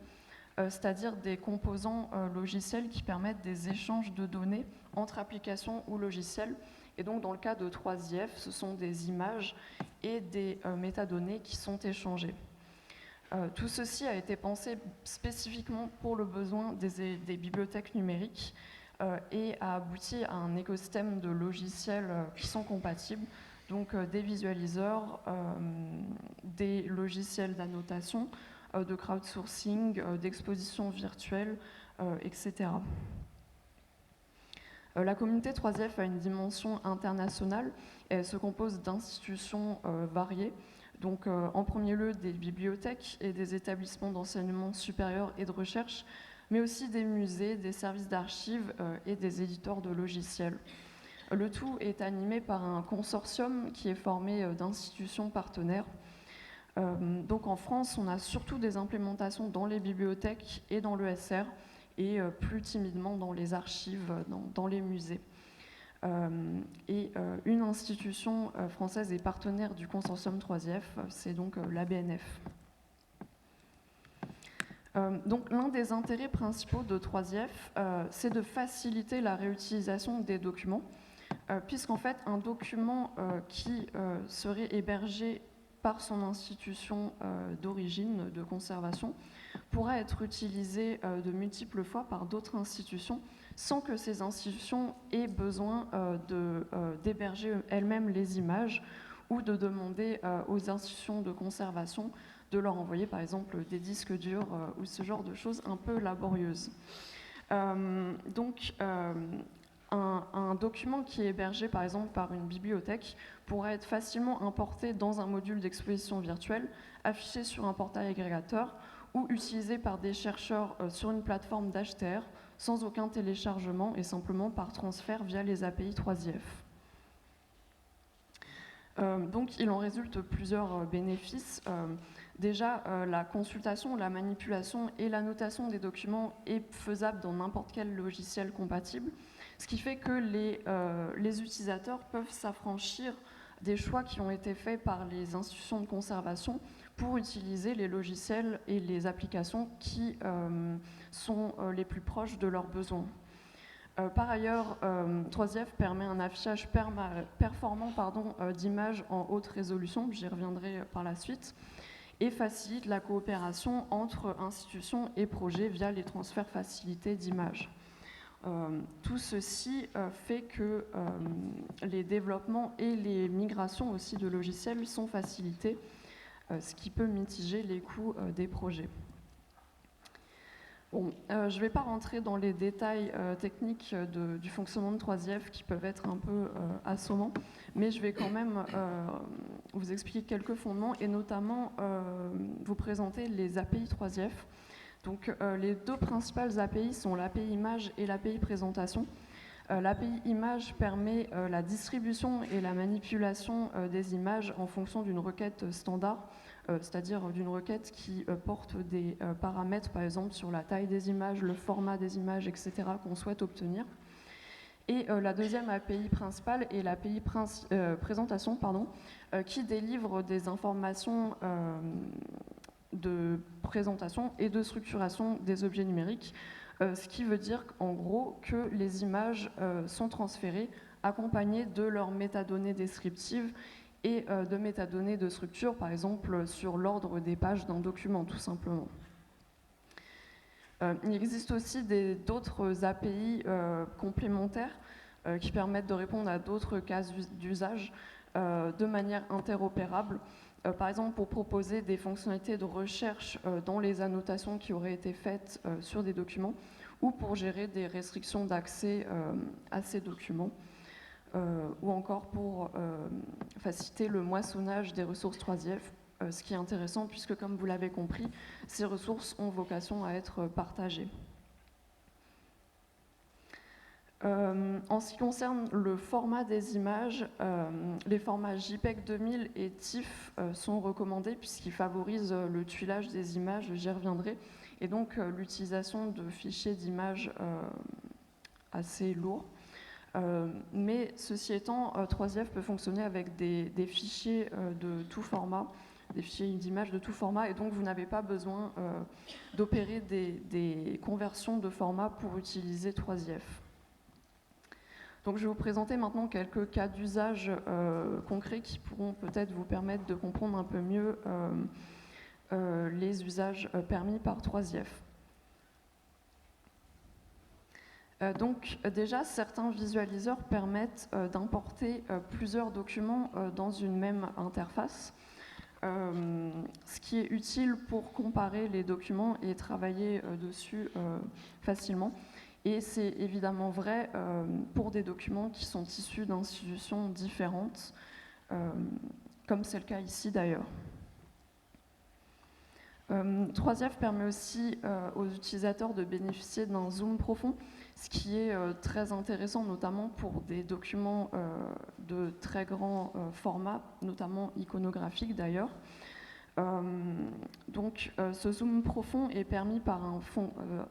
c'est-à-dire des composants logiciels qui permettent des échanges de données entre applications ou logiciels. Et donc, dans le cas de 3IF, ce sont des images et des métadonnées qui sont échangées. Tout ceci a été pensé spécifiquement pour le besoin des bibliothèques numériques et a abouti à un écosystème de logiciels qui sont compatibles, donc des visualiseurs, des logiciels d'annotation, de crowdsourcing, d'exposition virtuelle, etc. La communauté 3IF a une dimension internationale et elle se compose d'institutions variées, donc en premier lieu des bibliothèques et des établissements d'enseignement supérieur et de recherche, mais aussi des musées, des services d'archives et des éditeurs de logiciels. Le tout est animé par un consortium qui est formé d'institutions partenaires. Donc en France, on a surtout des implémentations dans les bibliothèques et dans l'ESR, et plus timidement dans les archives, dans les musées. Une institution française est partenaire du consortium 3IF, c'est donc la BNF. Donc l'un des intérêts principaux de 3IF, c'est de faciliter la réutilisation des documents, puisqu'en fait un document qui serait hébergé par son institution d'origine, de conservation, pourra être utilisé de multiples fois par d'autres institutions sans que ces institutions aient besoin d'héberger elles-mêmes les images ou de demander aux institutions de conservation de leur envoyer par exemple des disques durs ou ce genre de choses un peu laborieuses. Un document qui est hébergé par exemple par une bibliothèque pourra être facilement importé dans un module d'exposition virtuelle, affiché sur un portail agrégateur ou utilisé par des chercheurs sur une plateforme d'HTR sans aucun téléchargement et simplement par transfert via les API 3IF. Donc il en résulte plusieurs bénéfices. Déjà, la consultation, la manipulation et l'annotation des documents est faisable dans n'importe quel logiciel compatible, ce qui fait que les utilisateurs peuvent s'affranchir des choix qui ont été faits par les institutions de conservation pour utiliser les logiciels et les applications qui sont les plus proches de leurs besoins. Par ailleurs, 3IF permet un affichage performant d'images en haute résolution, j'y reviendrai par la suite, et facilite la coopération entre institutions et projets via les transferts facilités d'images. Tout ceci fait que les développements et les migrations aussi de logiciels sont facilités, ce qui peut mitiger les coûts des projets. Bon, je ne vais pas rentrer dans les détails techniques du fonctionnement de 3IF qui peuvent être un peu assommants, mais je vais quand même vous expliquer quelques fondements et notamment vous présenter les API 3IF. Donc, les deux principales API sont l'API image et l'API présentation. L'API image permet la distribution et la manipulation des images en fonction d'une requête standard, c'est-à-dire d'une requête qui porte des paramètres, par exemple sur la taille des images, le format des images, etc., qu'on souhaite obtenir. Et la deuxième API principale est l'API présentation, qui délivre des informations de présentation et de structuration des objets numériques, ce qui veut dire en gros que les images sont transférées accompagnées de leurs métadonnées descriptives et de métadonnées de structure, par exemple sur l'ordre des pages d'un document, tout simplement. Il existe aussi d'autres API complémentaires qui permettent de répondre à d'autres cas d'usage de manière interopérable. Par exemple, pour proposer des fonctionnalités de recherche dans les annotations qui auraient été faites sur des documents, ou pour gérer des restrictions d'accès à ces documents, ou encore pour faciliter le moissonnage des ressources 3IF, ce qui est intéressant puisque, comme vous l'avez compris, ces ressources ont vocation à être partagées. En ce qui concerne le format des images, les formats JPEG 2000 et TIFF sont recommandés puisqu'ils favorisent le tuilage des images, j'y reviendrai, et donc l'utilisation de fichiers d'images assez lourds. Mais ceci étant, 3IF peut fonctionner avec des fichiers de tout format, des fichiers d'images de tout format, et donc vous n'avez pas besoin d'opérer des conversions de format pour utiliser 3IF. Donc je vais vous présenter maintenant quelques cas d'usage concrets qui pourront peut-être vous permettre de comprendre un peu mieux les usages permis par 3IF. Donc déjà, certains visualiseurs permettent d'importer plusieurs documents dans une même interface, ce qui est utile pour comparer les documents et travailler dessus facilement. Et c'est évidemment vrai pour des documents qui sont issus d'institutions différentes, comme c'est le cas ici d'ailleurs. 3IF permet aussi aux utilisateurs de bénéficier d'un zoom profond, ce qui est très intéressant, notamment pour des documents de très grand format, notamment iconographiques d'ailleurs. Donc ce zoom profond est permis par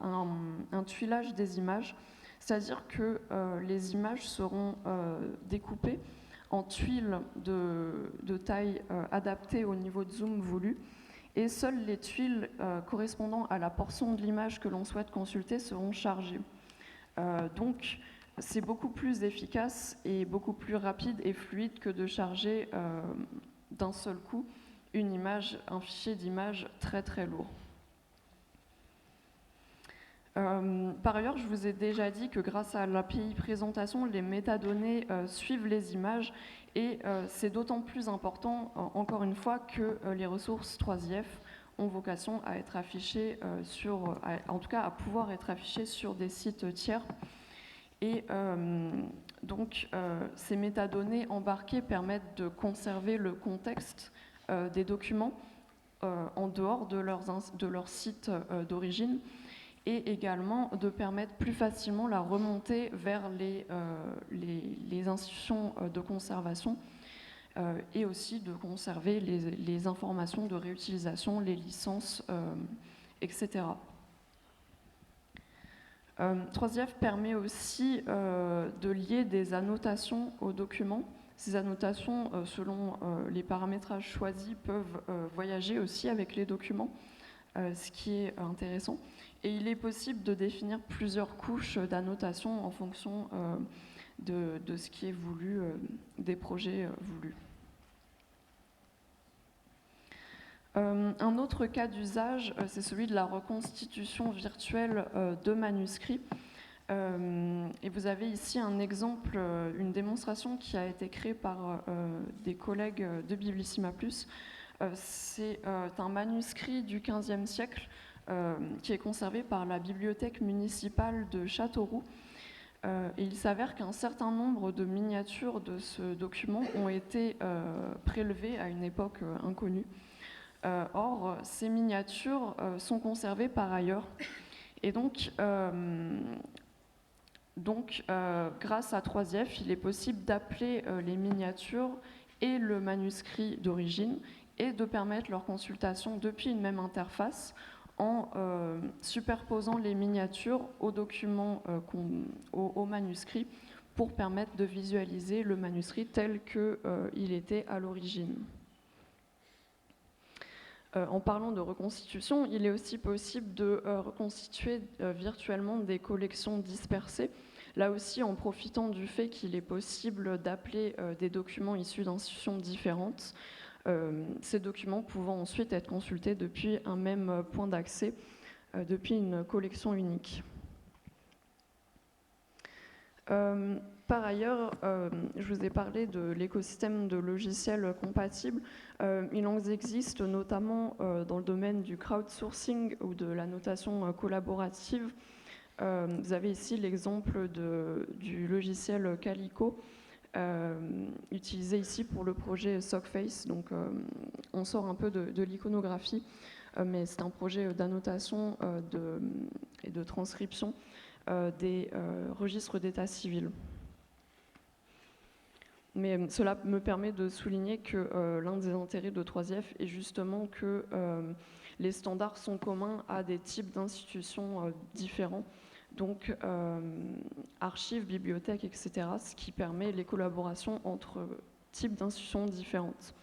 un tuilage des images, c'est-à-dire que les images seront découpées en tuiles de taille adaptée au niveau de zoom voulu, et seules les tuiles correspondant à la portion de l'image que l'on souhaite consulter seront chargées. Donc c'est beaucoup plus efficace et beaucoup plus rapide et fluide que de charger d'un seul coup un fichier d'image très très lourd. Par ailleurs, je vous ai déjà dit que grâce à l'API présentation, les métadonnées suivent les images, et c'est d'autant plus important, encore une fois, que les ressources 3IF ont vocation à être affichées en tout cas à pouvoir être affichées sur des sites tiers. Et donc ces métadonnées embarquées permettent de conserver le contexte des documents en dehors de leur site d'origine, et également de permettre plus facilement la remontée vers les institutions de conservation, et aussi de conserver les informations de réutilisation, les licences, etc. 3IF permet aussi de lier des annotations aux documents. Ces annotations, selon les paramétrages choisis, peuvent voyager aussi avec les documents, ce qui est intéressant. Et il est possible de définir plusieurs couches d'annotation en fonction de ce qui est voulu, des projets voulus. Un autre cas d'usage, c'est celui de la reconstitution virtuelle de manuscrits. Et vous avez ici un exemple, une démonstration qui a été créée par des collègues de Biblissima Plus. C'est un manuscrit du XVe siècle qui est conservé par la bibliothèque municipale de Châteauroux. Et il s'avère qu'un certain nombre de miniatures de ce document ont été prélevées à une époque inconnue. Or, ces miniatures sont conservées par ailleurs. Et donc grâce à 3IF, il est possible d'appeler les miniatures et le manuscrit d'origine et de permettre leur consultation depuis une même interface en superposant les miniatures aux documents, au manuscrit, pour permettre de visualiser le manuscrit tel qu'il était à l'origine. En parlant de reconstitution, il est aussi possible de reconstituer virtuellement des collections dispersées, là aussi en profitant du fait qu'il est possible d'appeler des documents issus d'institutions différentes, ces documents pouvant ensuite être consultés depuis un même point d'accès, depuis une collection unique. Par ailleurs, je vous ai parlé de l'écosystème de logiciels compatibles. Il en existe notamment dans le domaine du crowdsourcing ou de la notation collaborative. Vous avez ici l'exemple du logiciel Calico, utilisé ici pour le projet Sockface. Donc, on sort un peu de l'iconographie, mais c'est un projet d'annotation et de transcription des registres d'état civil. Mais cela me permet de souligner que l'un des intérêts de 3IF est justement que les standards sont communs à des types d'institutions différents, donc archives, bibliothèques, etc., ce qui permet les collaborations entre types d'institutions différentes.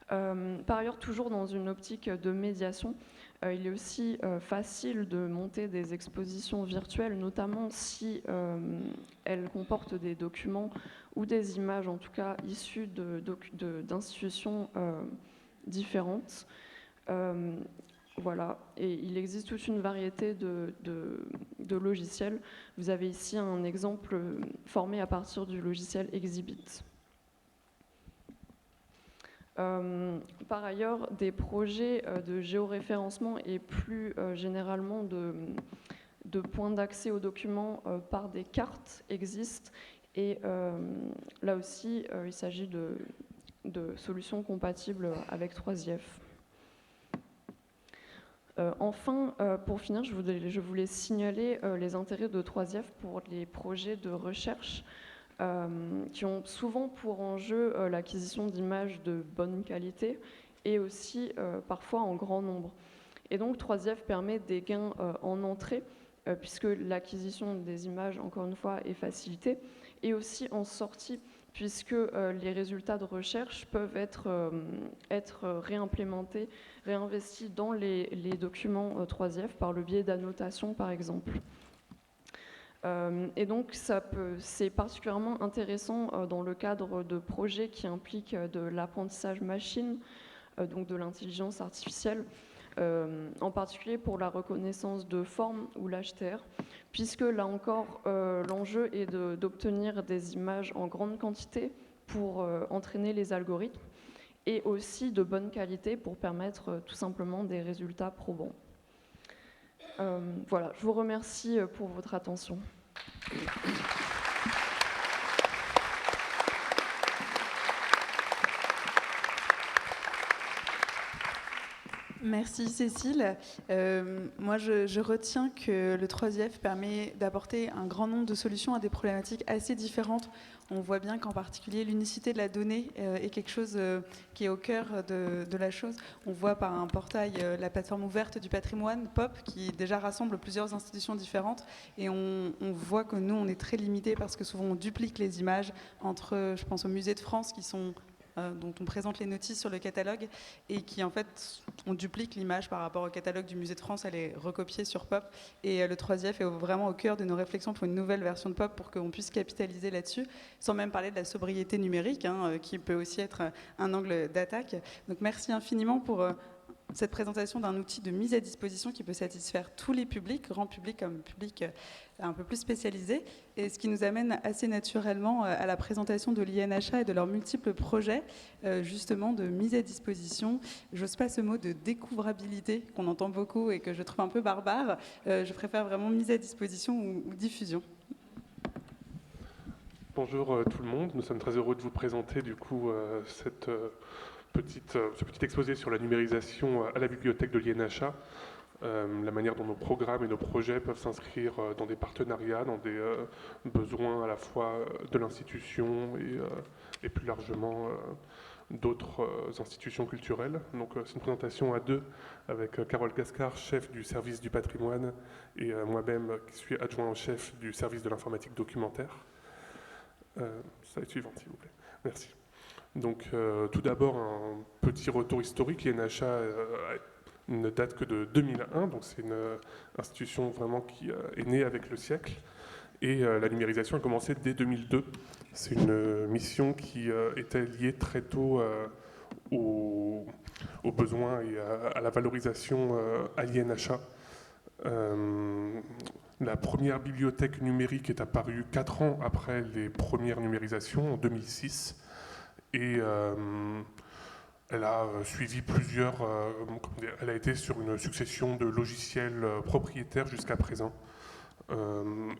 Par ailleurs, toujours dans une optique de médiation, il est aussi facile de monter des expositions virtuelles, notamment si elles comportent des documents ou des images, en tout cas issues d'institutions différentes. Voilà, et il existe toute une variété de logiciels. Vous avez ici un exemple formé à partir du logiciel Exhibit. Par ailleurs, des projets de géoréférencement et plus généralement de points d'accès aux documents par des cartes existent. Et là aussi, il s'agit de solutions compatibles avec 3IF. Enfin, pour finir, je voulais signaler les intérêts de 3IF pour les projets de recherche qui ont souvent pour enjeu l'acquisition d'images de bonne qualité et aussi parfois en grand nombre. Et donc 3IF permet des gains en entrée puisque l'acquisition des images, encore une fois, est facilitée, et aussi en sortie puisque les résultats de recherche peuvent être réimplémentés, réinvestis dans les documents 3IF par le biais d'annotation par exemple. Et donc c'est particulièrement intéressant dans le cadre de projets qui impliquent de l'apprentissage machine, donc de l'intelligence artificielle, en particulier pour la reconnaissance de forme ou l'HTR, puisque là encore l'enjeu est d'obtenir des images en grande quantité pour entraîner les algorithmes et aussi de bonne qualité pour permettre tout simplement des résultats probants. Voilà, je vous remercie pour votre attention. Merci Cécile. Moi, je retiens que le 3IF permet d'apporter un grand nombre de solutions à des problématiques assez différentes. On voit bien qu'en particulier, l'unicité de la donnée est quelque chose qui est au cœur de la chose. On voit par un portail la plateforme ouverte du patrimoine, POP, qui déjà rassemble plusieurs institutions différentes. Et on voit que nous, on est très limités parce que souvent, on duplique les images entre, je pense, au Musée de France, qui sont... dont on présente les notices sur le catalogue et qui en fait on duplique l'image par rapport au catalogue du Musée de France, elle est recopiée sur POP et le 3IF est vraiment au cœur de nos réflexions pour une nouvelle version de POP pour qu'on puisse capitaliser là-dessus, sans même parler de la sobriété numérique qui peut aussi être un angle d'attaque. Donc merci infiniment pour cette présentation d'un outil de mise à disposition qui peut satisfaire tous les publics, grand public comme public un peu plus spécialisé, et ce qui nous amène assez naturellement à la présentation de l'INHA et de leurs multiples projets, justement de mise à disposition. J'ose pas ce mot de découvrabilité qu'on entend beaucoup et que je trouve un peu barbare. Je préfère vraiment mise à disposition ou diffusion. Bonjour tout le monde, nous sommes très heureux de vous présenter du coup ce petit exposé sur la numérisation à la bibliothèque de l'INHA, la manière dont nos programmes et nos projets peuvent s'inscrire dans des partenariats, dans des besoins à la fois de l'institution et plus largement d'autres institutions culturelles. Donc c'est une présentation à deux avec Carole Gascard, chef du service du patrimoine, et moi-même qui suis adjoint en chef du service de l'informatique documentaire. Slide suivante, s'il vous plaît. Merci. Donc, tout d'abord, un petit retour historique. L'INHA ne date que de 2001, donc c'est une institution vraiment qui est née avec le siècle. Et la numérisation a commencé dès 2002. C'est une mission qui était liée très tôt aux besoins et à la valorisation à l'INHA. La première bibliothèque numérique est apparue 4 ans après les premières numérisations, en 2006. Et elle a suivi elle a été sur une succession de logiciels propriétaires jusqu'à présent.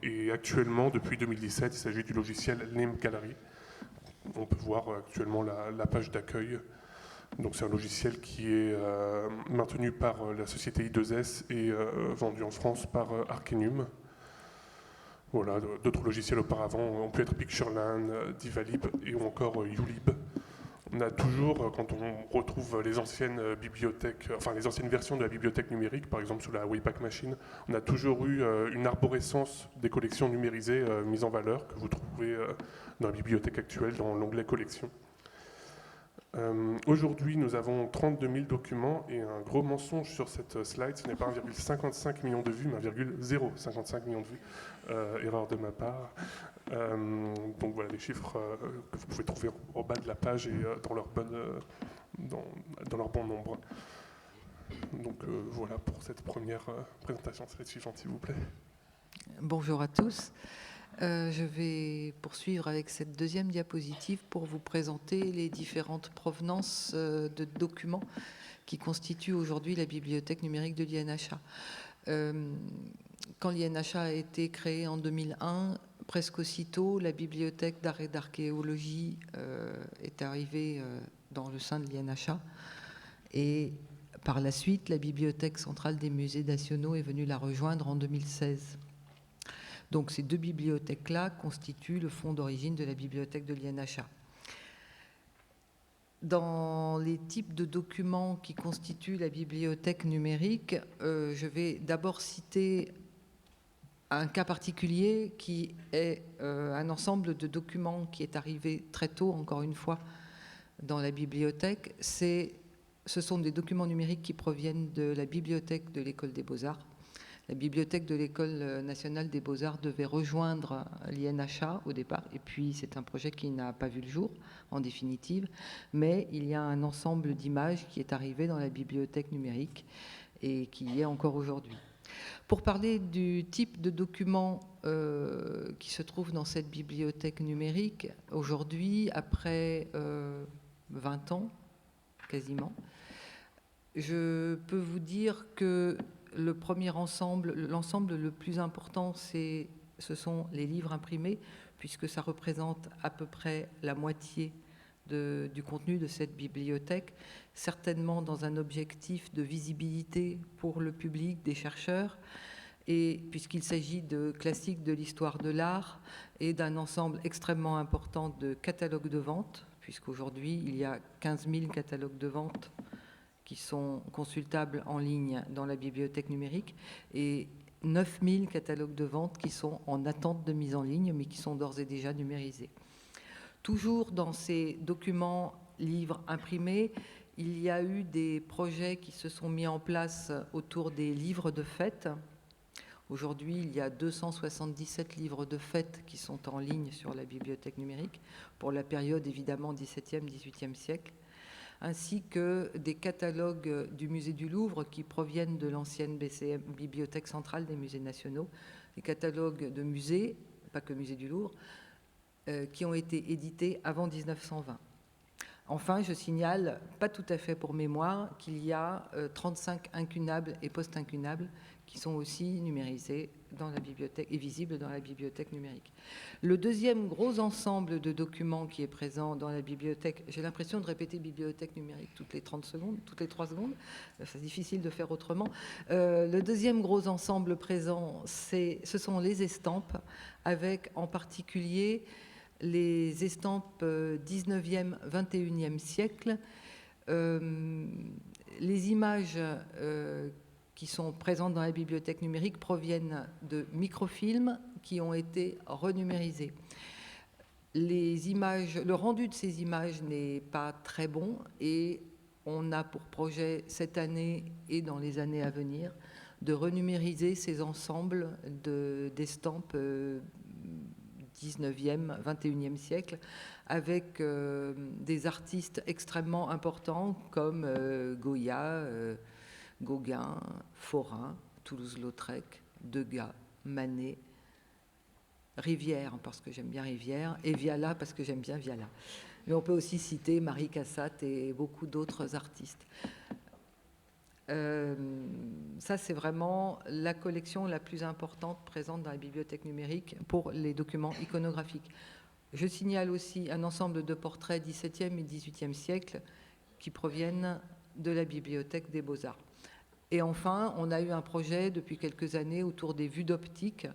Et actuellement, depuis 2017, il s'agit du logiciel Name Gallery. On peut voir actuellement la page d'accueil. Donc c'est un logiciel qui est maintenu par la société I2S et vendu en France par Arcanum. Voilà, d'autres logiciels auparavant ont pu être Pictureland, Divalib et ou encore Ulib. On a toujours, quand on retrouve les anciennes bibliothèques, enfin les anciennes versions de la bibliothèque numérique, par exemple sous la Wayback Machine, on a toujours eu une arborescence des collections numérisées mises en valeur que vous trouvez dans la bibliothèque actuelle, dans l'onglet collections. Aujourd'hui, nous avons 32 000 documents et un gros mensonge sur cette slide, ce n'est pas 1,55 million de vues, mais 1,055 millions de vues, erreur de ma part. Donc voilà les chiffres que vous pouvez trouver au bas de la page et dans leur bon nombre. Donc voilà pour cette première présentation. Slide suivante, s'il vous plaît. Bonjour à tous. Je vais poursuivre avec cette deuxième diapositive pour vous présenter les différentes provenances de documents qui constituent aujourd'hui la bibliothèque numérique de l'INHA. Quand l'INHA a été créée en 2001, presque aussitôt, la bibliothèque d'art et d'archéologie est arrivée dans le sein de l'INHA. Et par la suite, la bibliothèque centrale des musées nationaux est venue la rejoindre en 2016. Donc ces deux bibliothèques-là constituent le fond d'origine de la bibliothèque de l'INHA. Dans les types de documents qui constituent la bibliothèque numérique, je vais d'abord citer un cas particulier qui est un ensemble de documents qui est arrivé très tôt, encore une fois, dans la bibliothèque. Ce sont des documents numériques qui proviennent de la bibliothèque de l'École des Beaux-Arts. La bibliothèque de l'École nationale des Beaux-Arts devait rejoindre l'INHA au départ, et puis c'est un projet qui n'a pas vu le jour, en définitive, mais il y a un ensemble d'images qui est arrivé dans la bibliothèque numérique et qui y est encore aujourd'hui. Pour parler du type de documents qui se trouvent dans cette bibliothèque numérique, aujourd'hui, après 20 ans, quasiment, je peux vous dire que le premier ensemble, l'ensemble le plus important, ce sont les livres imprimés, puisque ça représente à peu près la moitié du contenu de cette bibliothèque, certainement dans un objectif de visibilité pour le public, des chercheurs, et puisqu'il s'agit de classiques de l'histoire de l'art et d'un ensemble extrêmement important de catalogues de vente, puisqu'aujourd'hui il y a 15 000 catalogues de vente qui sont consultables en ligne dans la bibliothèque numérique et 9000 catalogues de vente qui sont en attente de mise en ligne, mais qui sont d'ores et déjà numérisés. Toujours dans ces documents, livres imprimés, il y a eu des projets qui se sont mis en place autour des livres de fête. Aujourd'hui, il y a 277 livres de fête qui sont en ligne sur la bibliothèque numérique, pour la période évidemment XVIIe, XVIIIe siècle. ainsi que des catalogues du musée du Louvre qui proviennent de l'ancienne Bibliothèque centrale des musées nationaux, des catalogues de musées, pas que musée du Louvre, qui ont été édités avant 1920. Enfin, je signale, pas tout à fait pour mémoire, qu'il y a 35 incunables et post-incunables qui sont aussi numérisés dans la bibliothèque et visibles dans la bibliothèque numérique. Le deuxième gros ensemble de documents qui est présent dans la bibliothèque, j'ai l'impression de répéter bibliothèque numérique toutes les 30 secondes, toutes les 3 secondes, c'est difficile de faire autrement. Le deuxième gros ensemble présent, ce sont les estampes, avec en particulier les estampes 19e, 21e siècle, les images qui sont présentes dans la bibliothèque numérique proviennent de microfilms qui ont été renumérisés. Les images, le rendu de ces images n'est pas très bon et on a pour projet cette année et dans les années à venir de ces ensembles d'estampes 19e, 21e siècle avec des artistes extrêmement importants comme Goya, Gauguin, Forain, Toulouse-Lautrec, Degas, Manet, Rivière, parce que j'aime bien Rivière, et Viala, parce que j'aime bien Viala. Mais on peut aussi citer Marie Cassatt et beaucoup d'autres artistes. Ça, c'est vraiment la collection la plus importante présente dans la bibliothèque numérique pour les documents iconographiques. Je signale aussi un ensemble de portraits 17e et 18e siècle qui proviennent de la bibliothèque des Beaux-Arts. Et enfin, on a eu un projet depuis quelques années autour des vues d'optique.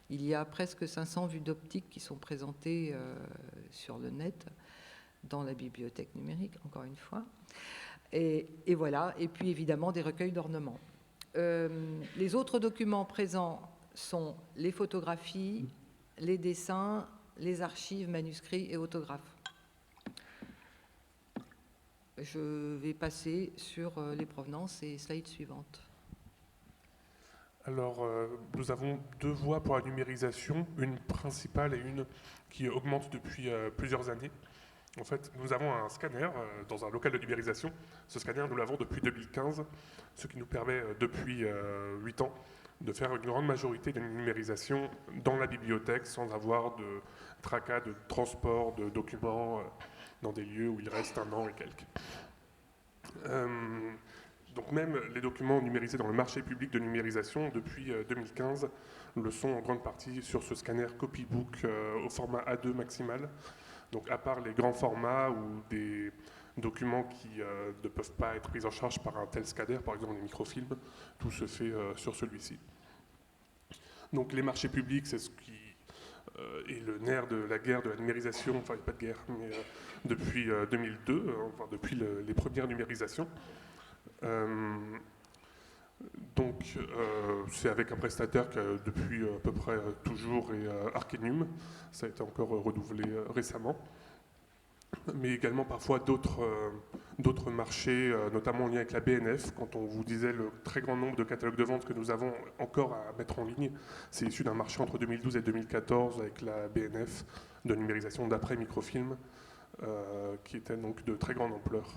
Il y a presque 500 vues d'optique qui sont présentées sur le net, dans la bibliothèque numérique, encore une fois. Et voilà, et puis évidemment des recueils d'ornements. Les autres documents présents sont les photographies, les dessins, les archives, manuscrits et autographes. Je vais passer sur les provenances et slide suivante. Alors, nous avons deux voies pour la numérisation, une principale et une qui augmente depuis plusieurs années. En fait, nous avons un scanner dans un local de numérisation. Ce scanner, nous l'avons depuis 2015, ce qui nous permet depuis 8 ans de faire une grande majorité de numérisation dans la bibliothèque sans avoir de tracas de transport de documents dans des lieux où il reste 1 an et quelques. Donc même les documents numérisés dans le marché public de numérisation depuis 2015 le sont en grande partie sur ce scanner Copybook au format A2 maximal. Donc à part les grands formats ou des documents qui ne peuvent pas être pris en charge par un tel scanner, par exemple les microfilms, tout se fait sur celui-ci. Donc les marchés publics, c'est ce qui est le nerf de la guerre de la numérisation, enfin pas de guerre, mais depuis 2002, enfin depuis les premières numérisations. Donc c'est avec un prestataire qui depuis à peu près toujours est Arcanum, ça a été encore renouvelé récemment, mais également parfois d'autres marchés, notamment en lien avec la BNF. Quand on vous disait le très grand nombre de catalogues de vente que nous avons encore à mettre en ligne, c'est issu d'un marché entre 2012 et 2014 avec la BNF de numérisation d'après microfilm, qui était donc de très grande ampleur.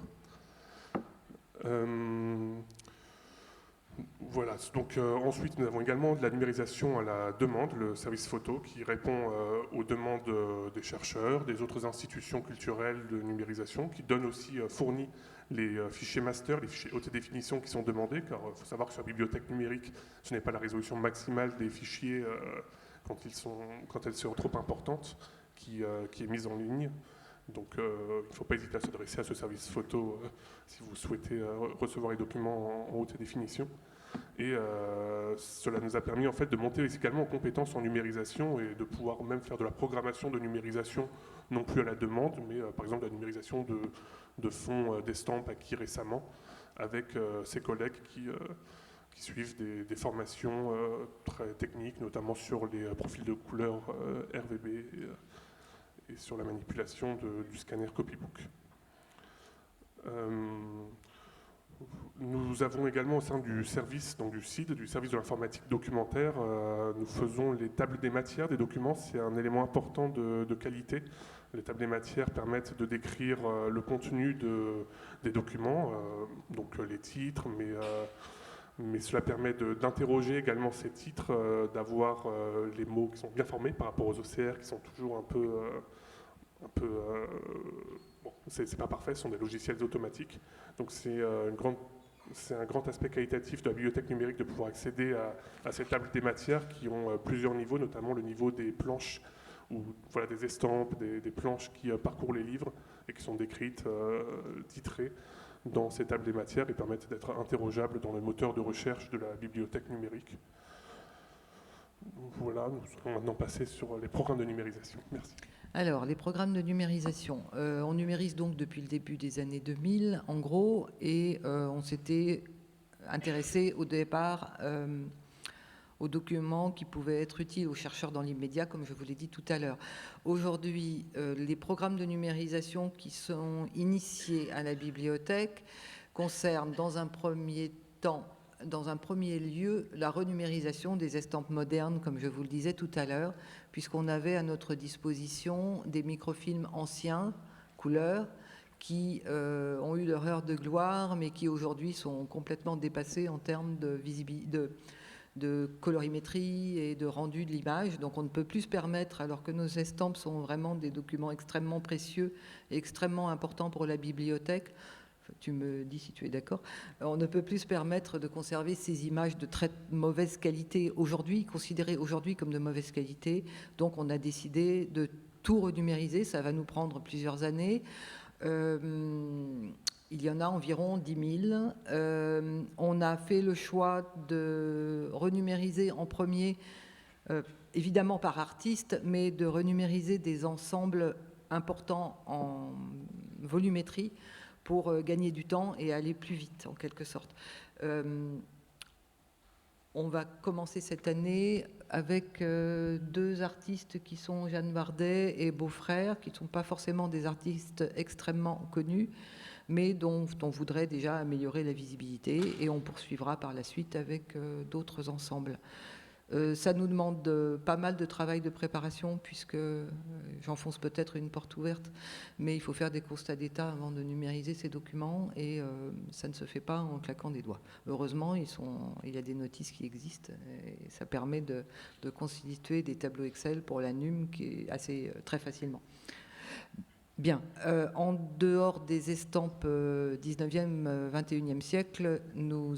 Voilà, donc ensuite nous avons également de la numérisation à la demande, le service photo qui répond aux demandes des chercheurs, des autres institutions culturelles de numérisation, qui donne aussi, fournit les fichiers master, les fichiers haute définition qui sont demandés, car il faut savoir que sur la bibliothèque numérique, ce n'est pas la résolution maximale des fichiers quand elles sont trop importantes qui est mise en ligne. Donc il ne faut pas hésiter à s'adresser à ce service photo si vous souhaitez recevoir les documents en haute définition. Et cela nous a permis en fait de monter également en compétences en numérisation et de pouvoir même faire de la programmation de numérisation, non plus à la demande, mais par exemple la numérisation de fonds d'estampes acquis récemment avec ses collègues qui suivent des formations très techniques, notamment sur les profils de couleurs RVB et sur la manipulation du scanner Copybook. Nous avons également au sein du service, donc du CID, du service de l'informatique documentaire, nous faisons les tables des matières des documents. C'est un élément important de qualité Les tables des matières permettent de décrire le contenu des documents, donc les titres, mais cela permet d'interroger également ces titres, d'avoir les mots qui sont bien formés par rapport aux OCR qui sont toujours un peu bon, c'est pas parfait, ce sont des logiciels automatiques. Donc c'est un grand aspect qualitatif de la bibliothèque numérique de pouvoir accéder à ces tables des matières qui ont plusieurs niveaux, notamment le niveau des planches, ou voilà, des estampes, des planches qui parcourent les livres et qui sont décrites, titrées dans ces tables des matières et permettent d'être interrogeables dans le moteur de recherche de la bibliothèque numérique. Voilà, nous allons maintenant passer sur les programmes de numérisation. Merci. Alors, les programmes de numérisation. On numérise donc depuis le début des années 2000, en gros, et on s'était intéressé au départ aux documents qui pouvaient être utiles aux chercheurs dans l'immédiat, comme je vous l'ai dit tout à l'heure. Aujourd'hui, les programmes de numérisation qui sont initiés à la bibliothèque concernent dans un premier lieu, la renumérisation des estampes modernes, comme je vous le disais tout à l'heure, puisqu'on avait à notre disposition des microfilms anciens, couleurs, qui ont eu leur heure de gloire, mais qui aujourd'hui sont complètement dépassés en termes de colorimétrie et de rendu de l'image. Donc on ne peut plus se permettre, alors que nos estampes sont vraiment des documents extrêmement précieux et extrêmement importants pour la bibliothèque, tu me dis si tu es d'accord, on ne peut plus se permettre de conserver ces images de très mauvaise qualité aujourd'hui, considérées aujourd'hui comme de mauvaise qualité. Donc on a décidé de tout renumériser, ça va nous prendre plusieurs années. Il y en a environ 10 000. On a fait le choix de renumériser en premier, évidemment par artiste, mais de renumériser des ensembles importants en volumétrie, pour gagner du temps et aller plus vite, en quelque sorte. On va commencer cette année avec deux artistes qui sont Jeanne Bardet et Beaufrère, qui ne sont pas forcément des artistes extrêmement connus, mais dont on voudrait déjà améliorer la visibilité, et on poursuivra par la suite avec d'autres ensembles. Ça nous demande pas mal de travail de préparation, puisque j'enfonce peut-être une porte ouverte, mais il faut faire des constats d'état avant de numériser ces documents, et ça ne se fait pas en claquant des doigts. Heureusement, il y a des notices qui existent, et ça permet de constituer des tableaux Excel pour la NUM très facilement. Bien, en dehors des estampes 19e, 21e siècle, nous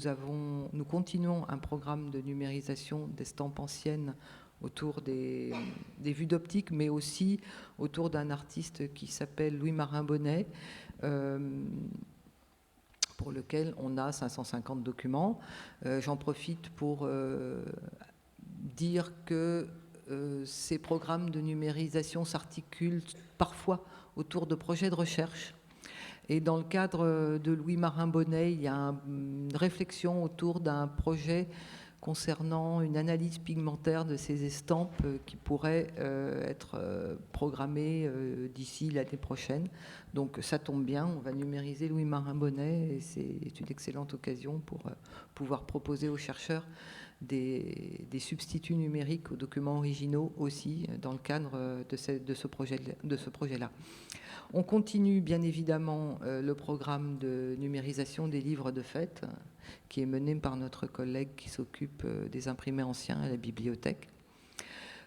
continuons un programme de numérisation d'estampes anciennes autour des vues d'optique, mais aussi autour d'un artiste qui s'appelle Louis-Marin Bonnet, pour lequel on a 550 documents. J'en profite pour dire que ces programmes de numérisation s'articulent parfois autour de projets de recherche. Et dans le cadre de Louis-Marin Bonnet, il y a une réflexion autour d'un projet concernant une analyse pigmentaire de ces estampes qui pourrait être programmée d'ici l'année prochaine. Donc ça tombe bien, on va numériser Louis-Marin Bonnet, et c'est une excellente occasion pour pouvoir proposer aux chercheurs des substituts numériques aux documents originaux aussi, dans le cadre de ce projet-là. On continue bien évidemment le programme de numérisation des livres de fête, qui est mené par notre collègue qui s'occupe des imprimés anciens à la bibliothèque.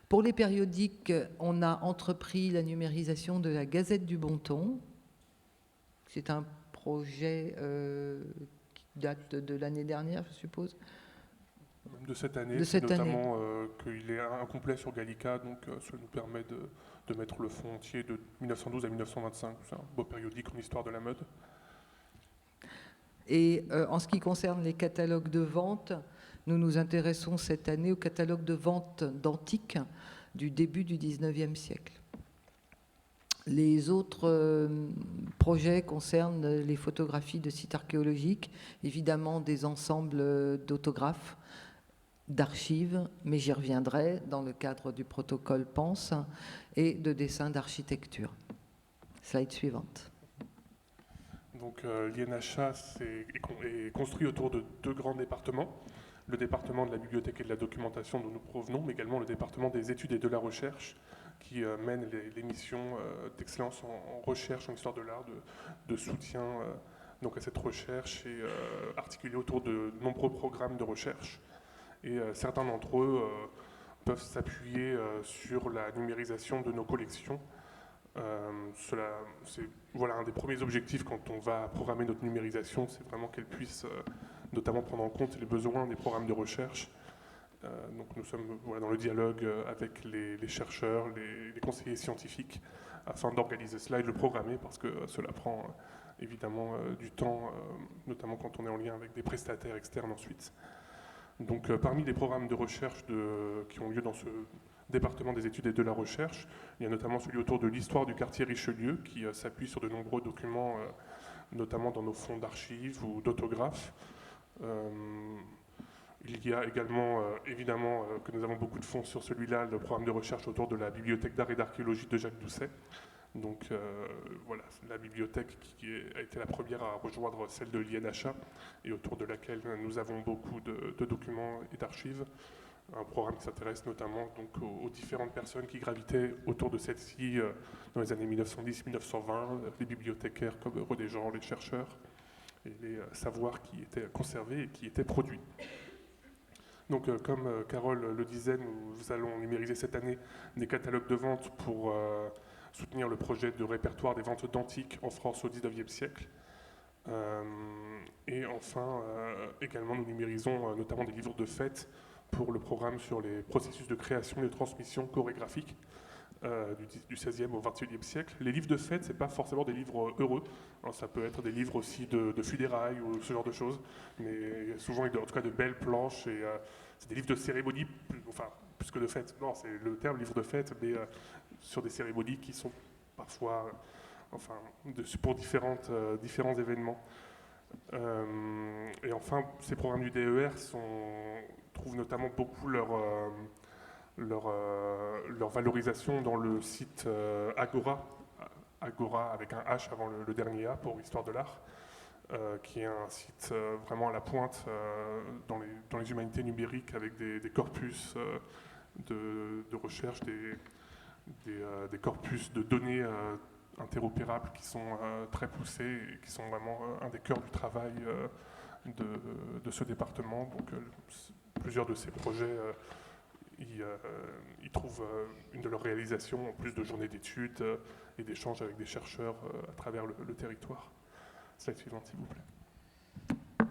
Pour les périodiques, on a entrepris la numérisation de la Gazette du Bon Ton. C'est un projet qui date de l'année dernière, je suppose. De cette année, c'est notamment qu'il est incomplet sur Gallica, donc cela nous permet de mettre le fond entier de 1912 à 1925. C'est un beau périodique en histoire de la mode. Et en ce qui concerne les catalogues de vente, nous nous intéressons cette année au catalogue de vente d'antiques du début du 19e siècle. Les autres projets concernent les photographies de sites archéologiques, évidemment des ensembles d'autographes, d'archives, mais j'y reviendrai dans le cadre du protocole PANS, et de dessins d'architecture. Slide suivante. Donc l'INHA est construit autour de deux grands départements. Le département de la bibliothèque et de la documentation dont nous provenons, mais également le département des études et de la recherche, qui mène les missions d'excellence en recherche, en histoire de l'art, de soutien donc à cette recherche et articulé autour de nombreux programmes de recherche. Et certains d'entre eux peuvent s'appuyer sur la numérisation de nos collections. C'est un des premiers objectifs quand on va programmer notre numérisation, c'est vraiment qu'elle puisse notamment prendre en compte les besoins des programmes de recherche. Donc nous sommes dans le dialogue avec les chercheurs, les conseillers scientifiques, afin d'organiser cela et de le programmer, parce que cela prend évidemment du temps, notamment quand on est en lien avec des prestataires externes ensuite. Donc parmi les programmes de recherche qui ont lieu dans ce département des études et de la recherche, il y a notamment celui autour de l'histoire du quartier Richelieu, qui s'appuie sur de nombreux documents, notamment dans nos fonds d'archives ou d'autographes. Il y a également, évidemment, que nous avons beaucoup de fonds sur celui-là, le programme de recherche autour de la bibliothèque d'art et d'archéologie de Jacques Doucet. Donc la bibliothèque qui a été la première à rejoindre celle de l'INHA et autour de laquelle nous avons beaucoup de documents et d'archives. Un programme qui s'intéresse notamment donc, aux différentes personnes qui gravitaient autour de celle-ci dans les années 1910-1920, les bibliothécaires comme Rodéjean, les chercheurs, et les savoirs qui étaient conservés et qui étaient produits. Donc, comme Carole le disait, nous allons numériser cette année des catalogues de vente pour soutenir le projet de répertoire des ventes d'antiques en France au XIXe siècle. Et enfin, également, nous numérisons notamment des livres de fêtes pour le programme sur les processus de création et de transmission chorégraphique du XVIe au XXIe siècle. Les livres de fête, ce n'est pas forcément des livres heureux. Alors, ça peut être des livres aussi de funérailles ou ce genre de choses, mais souvent, en tout cas, de belles planches. Et c'est des livres de cérémonie, plus que de fête. Non, c'est le terme livre de fête, mais sur des cérémonies qui sont parfois pour différents événements. Et enfin, ces programmes du DER trouvent notamment beaucoup leur valorisation dans le site Agora avec un H avant le dernier A pour Histoire de l'art, qui est un site vraiment à la pointe dans les humanités numériques avec des corpus de recherche, des corpus de données interopérables qui sont très poussés et qui sont vraiment un des cœurs du travail de ce département. Donc plusieurs de ces projets ils trouvent une de leurs réalisations en plus de journées d'études et d'échanges avec des chercheurs à travers le territoire. Slide suivante, s'il vous plaît.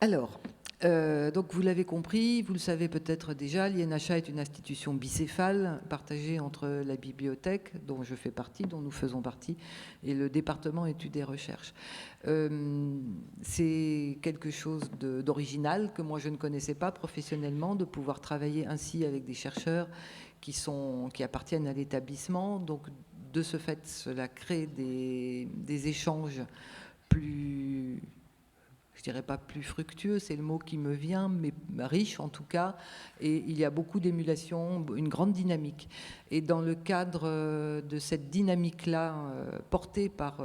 Alors, donc vous l'avez compris, vous le savez peut-être déjà, l'INHA est une institution bicéphale partagée entre la bibliothèque, dont je fais partie, dont nous faisons partie, et le département études et recherches. C'est quelque chose d'original que moi je ne connaissais pas professionnellement, de pouvoir travailler ainsi avec des chercheurs qui appartiennent à l'établissement. Donc de ce fait, cela crée des échanges plus... je dirais pas plus fructueux, c'est le mot qui me vient, mais riche en tout cas, et il y a beaucoup d'émulation, une grande dynamique. Et dans le cadre de cette dynamique-là, portée par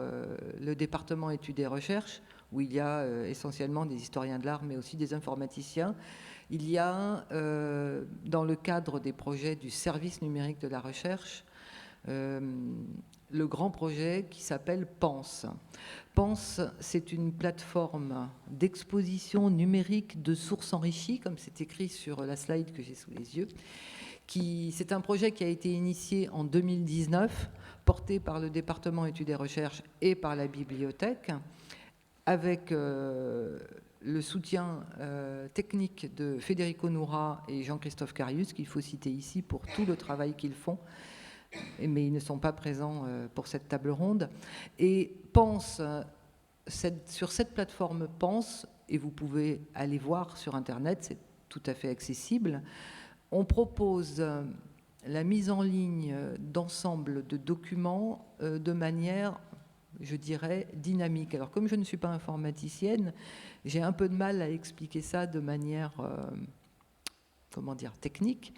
le département études et recherches, où il y a essentiellement des historiens de l'art, mais aussi des informaticiens, il y a, dans le cadre des projets du service numérique de la recherche, le grand projet qui s'appelle PANS. PANS, c'est une plateforme d'exposition numérique de sources enrichies, comme c'est écrit sur la slide que j'ai sous les yeux. C'est un projet qui a été initié en 2019, porté par le département études et recherches et par la bibliothèque, avec le soutien technique de Federico Noura et Jean-Christophe Carius, qu'il faut citer ici pour tout le travail qu'ils font, mais ils ne sont pas présents pour cette table ronde. Et PANS, sur cette plateforme PANS, et vous pouvez aller voir sur Internet, c'est tout à fait accessible, on propose la mise en ligne d'ensemble de documents de manière, je dirais, dynamique. Alors, comme je ne suis pas informaticienne, j'ai un peu de mal à expliquer ça de manière, technique.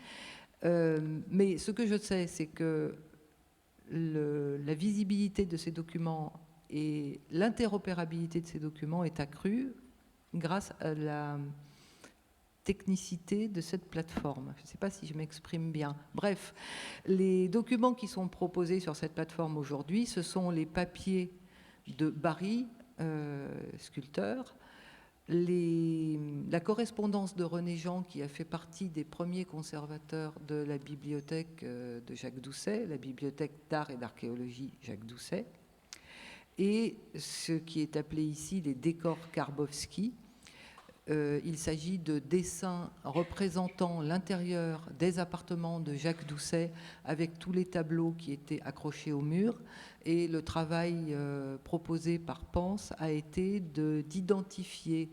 Mais ce que je sais, c'est que la visibilité de ces documents et l'interopérabilité de ces documents est accrue grâce à technicité de cette plateforme. Je ne sais pas si je m'exprime bien. Bref, les documents qui sont proposés sur cette plateforme aujourd'hui, ce sont les papiers de Barry, sculpteur, la correspondance de René Jean, qui a fait partie des premiers conservateurs de la bibliothèque de Jacques Doucet, la bibliothèque d'art et d'archéologie Jacques Doucet, et ce qui est appelé ici les décors Karbowski. Il s'agit de dessins représentant l'intérieur des appartements de Jacques Doucet avec tous les tableaux qui étaient accrochés au mur. Et le travail proposé par Pense a été d'identifier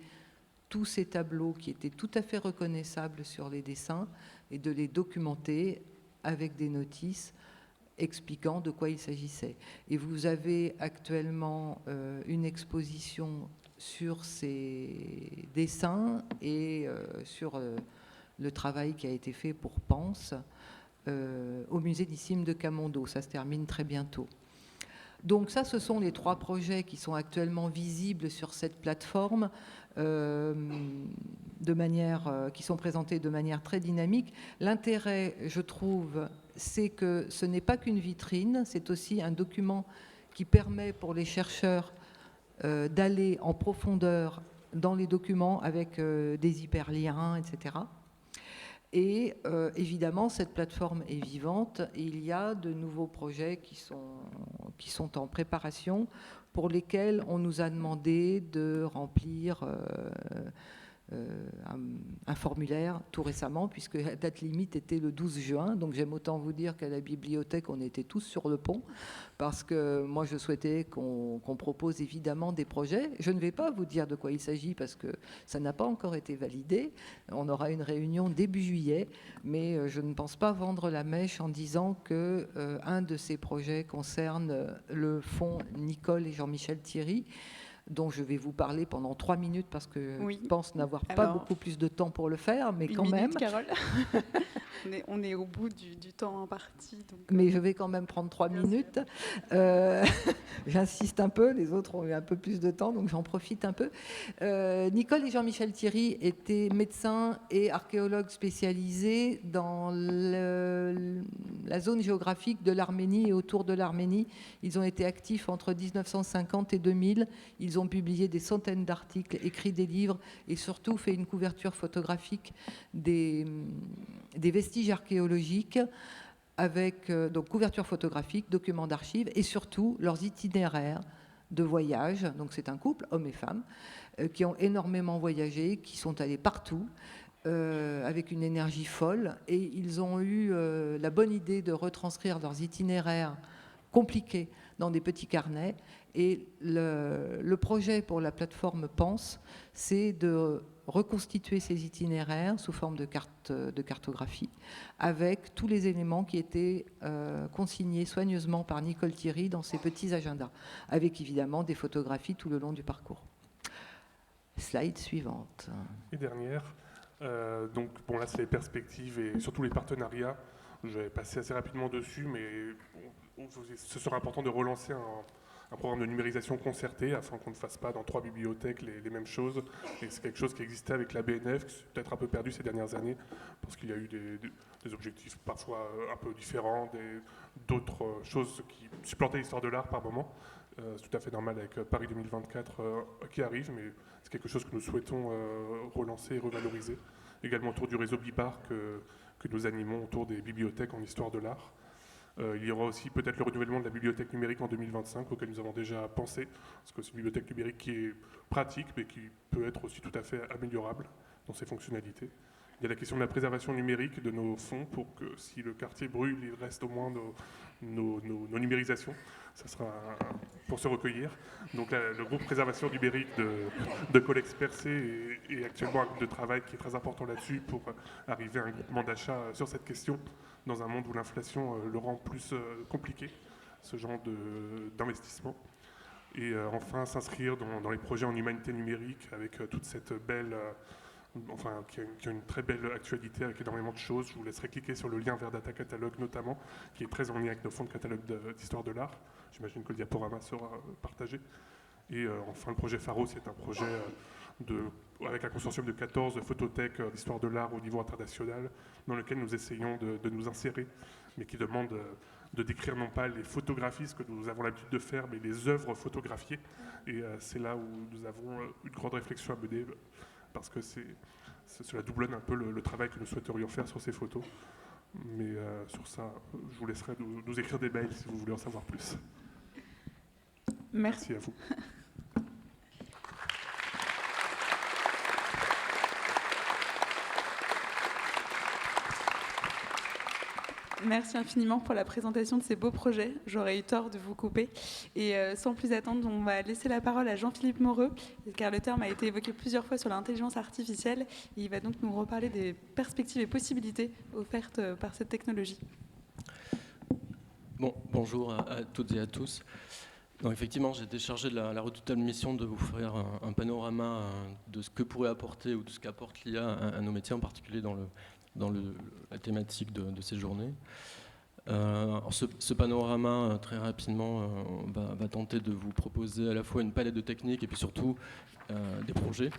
tous ces tableaux qui étaient tout à fait reconnaissables sur les dessins et de les documenter avec des notices expliquant de quoi il s'agissait. Et vous avez actuellement une exposition sur ces dessins et sur le travail qui a été fait pour Pense au musée des Cimes de Camondo. Ça se termine très bientôt. Donc ça, ce sont les 3 projets qui sont actuellement visibles sur cette plateforme, qui sont présentés de manière très dynamique. L'intérêt, je trouve, c'est que ce n'est pas qu'une vitrine, c'est aussi un document qui permet pour les chercheurs d'aller en profondeur dans les documents avec des hyperliens, etc. Et évidemment, cette plateforme est vivante et il y a de nouveaux projets qui sont en préparation pour lesquels on nous a demandé de remplir un formulaire tout récemment, puisque la date limite était le 12 juin. Donc j'aime autant vous dire qu'à la bibliothèque, on était tous sur le pont, parce que moi, je souhaitais qu'on propose évidemment des projets. Je ne vais pas vous dire de quoi il s'agit, parce que ça n'a pas encore été validé. On aura une réunion début juillet, mais je ne pense pas vendre la mèche en disant qu'un de ces projets concerne le fonds Nicole et Jean-Michel Thierry, dont je vais vous parler pendant 3 minutes parce que je pense n'avoir pas beaucoup plus de temps pour le faire, mais quand même. Carole. on est au bout du temps imparti. Donc... Mais je vais quand même prendre 3 minutes. J'insiste un peu, les autres ont eu un peu plus de temps, donc j'en profite un peu. Nicole et Jean-Michel Thierry étaient médecins et archéologues spécialisés dans la zone géographique de l'Arménie et autour de l'Arménie. Ils ont été actifs entre 1950 et 2000. Ils ont publié des centaines d'articles, écrit des livres et surtout fait une couverture photographique des vestiges archéologiques avec donc couverture photographique, documents d'archives et surtout leurs itinéraires de voyage. Donc c'est un couple, homme et femme, qui ont énormément voyagé, qui sont allés partout avec une énergie folle et ils ont eu la bonne idée de retranscrire leurs itinéraires compliqués dans des petits carnets. Et le projet pour la plateforme Pense, c'est de reconstituer ces itinéraires sous forme de cartographie, avec tous les éléments qui étaient consignés soigneusement par Nicole Thierry dans ses petits agendas, avec évidemment des photographies tout le long du parcours. Slide suivante. Et dernière, donc bon là c'est les perspectives et surtout les partenariats. Je vais passer assez rapidement dessus, mais ce sera important de relancer un programme de numérisation concerté afin qu'on ne fasse pas dans 3 bibliothèques les mêmes choses. Et c'est quelque chose qui existait avec la BNF, qui s'est peut-être un peu perdu ces dernières années, parce qu'il y a eu des objectifs parfois un peu différents, d'autres choses qui supplantaient l'histoire de l'art par moment. C'est tout à fait normal avec Paris 2024 qui arrive, mais c'est quelque chose que nous souhaitons relancer et revaloriser. Également autour du réseau Bibar que nous animons autour des bibliothèques en histoire de l'art. Il y aura aussi peut-être le renouvellement de la bibliothèque numérique en 2025, auquel nous avons déjà pensé, parce que c'est une bibliothèque numérique qui est pratique, mais qui peut être aussi tout à fait améliorable dans ses fonctionnalités. Il y a la question de la préservation numérique de nos fonds, pour que si le quartier brûle, il reste au moins nos numérisations. Ça sera pour se recueillir. Donc le groupe préservation numérique de Colex Percé est actuellement un groupe de travail qui est très important là-dessus pour arriver à un groupement d'achat sur cette question, dans un monde où l'inflation le rend plus compliqué, ce genre d'investissement. Et enfin, s'inscrire dans les projets en humanité numérique avec toute cette belle... qui a une très belle actualité avec énormément de choses. Je vous laisserai cliquer sur le lien vers Data Catalogue notamment, qui est très en lien avec nos fonds de catalogue d'histoire de l'art. J'imagine que le diaporama sera partagé. Et enfin, le projet Pharo, c'est un projet de avec un consortium de 14 photothèques d'histoire de l'art au niveau international, dans lequel nous essayons de nous insérer, mais qui demande de décrire non pas les photographies, ce que nous avons l'habitude de faire, mais les œuvres photographiées. Et c'est là où nous avons une grande réflexion à mener, parce que cela doublonne un peu le travail que nous souhaiterions faire sur ces photos. Mais sur ça, je vous laisserai nous écrire des mails si vous voulez en savoir plus. Merci Merci à vous. Merci infiniment pour la présentation de ces beaux projets. J'aurais eu tort de vous couper. Et sans plus attendre, on va laisser la parole à Jean-Philippe Moreux, car le terme a été évoqué plusieurs fois sur l'intelligence artificielle. Et il va donc nous reparler des perspectives et possibilités offertes par cette technologie. Bonjour à toutes et à tous. Donc effectivement, j'ai été chargé de la redoutable mission de vous faire un panorama de ce que pourrait apporter ou de ce qu'apporte l'IA à nos métiers, en particulier dans la thématique de ces journées. Alors ce panorama, très rapidement, va tenter de vous proposer à la fois une palette de techniques et puis surtout des projets.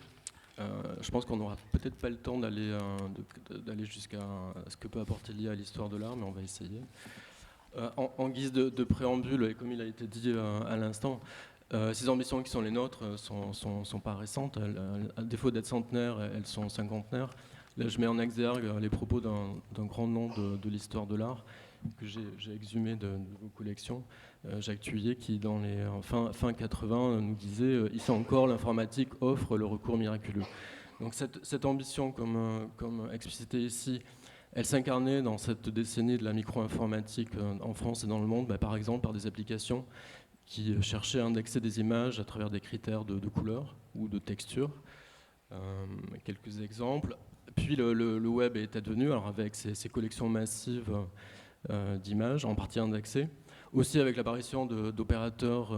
Je pense qu'on n'aura peut-être pas le temps d'aller jusqu'à ce que peut apporter l'IA à l'histoire de l'art, mais on va essayer. En guise de préambule, et comme il a été dit à l'instant, ces ambitions qui sont les nôtres sont pas récentes. À défaut d'être centenaires, elles sont cinquantenaires. Là, je mets en exergue les propos d'un grand nom de l'histoire de l'art que j'ai exhumé de vos collections, Jacques Thuillier, qui dans les fin 80 nous disait « Ici encore, l'informatique offre le recours miraculeux ». Donc cette ambition, comme explicité ici, elle s'incarnait dans cette décennie de la micro-informatique en France et dans le monde, par exemple par des applications qui cherchaient à indexer des images à travers des critères de couleur ou de texture. Quelques exemples. Puis le web est advenu, alors avec ses collections massives d'images, en partie indexées, aussi avec l'apparition d'opérateurs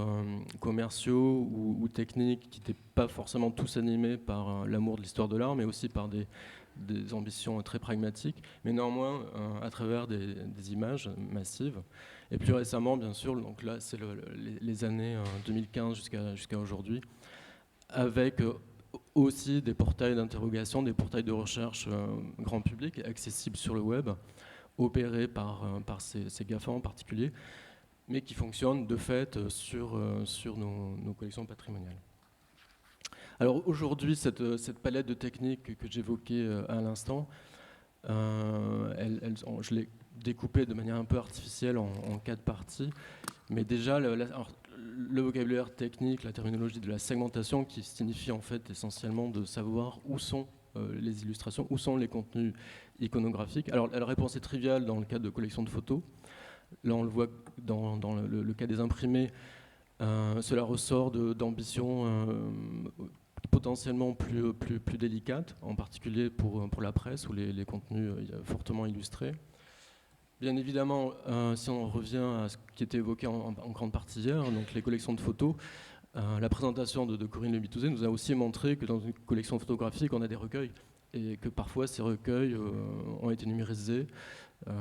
commerciaux ou techniques qui n'étaient pas forcément tous animés par l'amour de l'histoire de l'art, mais aussi par des ambitions très pragmatiques, mais néanmoins à travers des images massives. Et plus récemment, bien sûr, donc là c'est les années 2015 jusqu'à aujourd'hui, avec aussi des portails d'interrogation, des portails de recherche grand public, accessibles sur le web, opérés par ces GAFA en particulier, mais qui fonctionnent de fait sur nos collections patrimoniales. Alors aujourd'hui, cette palette de techniques que j'évoquais à l'instant, je l'ai découpée de manière un peu artificielle en 4 parties, mais déjà le vocabulaire technique, la terminologie de la segmentation, qui signifie en fait essentiellement de savoir où sont les illustrations, où sont les contenus iconographiques. Alors la réponse est triviale dans le cas de collection de photos. Là on le voit dans le cas des imprimés, cela ressort d'ambitions potentiellement plus délicates, en particulier pour la presse ou les contenus fortement illustrés. Bien évidemment, si on revient à ce qui était évoqué en grande partie hier, donc les collections de photos, la présentation de Corinne Lebitouzé nous a aussi montré que dans une collection photographique, on a des recueils et que parfois ces recueils ont été numérisés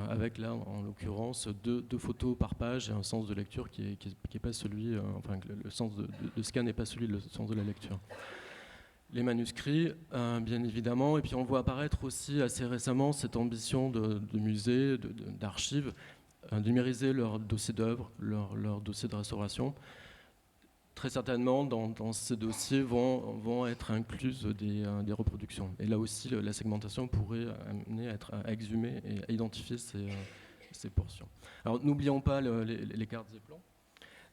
avec là, en l'occurrence, deux photos par page et un sens de lecture qui est pas celui, enfin le sens de scan n'est pas celui du sens de la lecture. Les manuscrits, bien évidemment, et puis on voit apparaître aussi assez récemment cette ambition de musées, d'archives, numériser leurs dossiers d'œuvres, leurs dossiers de restauration. Très certainement, dans ces dossiers vont être incluses des reproductions. Et là aussi, la segmentation pourrait amener à exhumer et à identifier ces portions. Alors n'oublions pas les cartes et plans.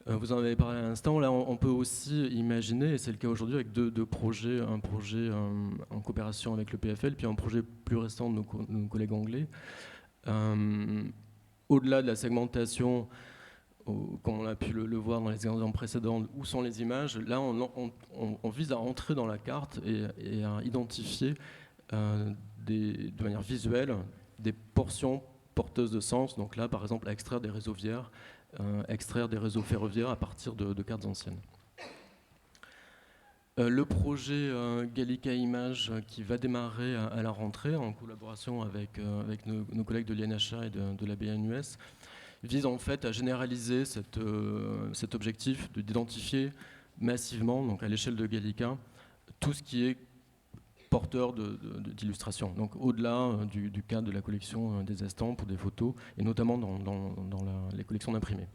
Vous en avez parlé à l'instant. Là, on peut aussi imaginer, et c'est le cas aujourd'hui avec deux projets, un projet en coopération avec le PFL, puis un projet plus récent de nos collègues anglais. Au-delà de la segmentation, comme on a pu le voir dans les exemples précédents, où sont les images, là, on vise à entrer dans la carte et à identifier de manière visuelle des portions porteuses de sens. Donc là, par exemple, à extraire des réseaux viaires, extraire des réseaux ferroviaires à partir de cartes anciennes. Le projet Gallica Images qui va démarrer à la rentrée en collaboration avec nos collègues de l'INHA et de la BNUS vise en fait à généraliser cet objectif d'identifier massivement, donc à l'échelle de Gallica, tout ce qui est porteurs d'illustrations. Donc au-delà du cadre de la collection des estampes ou des photos, et notamment dans les collections d'imprimés.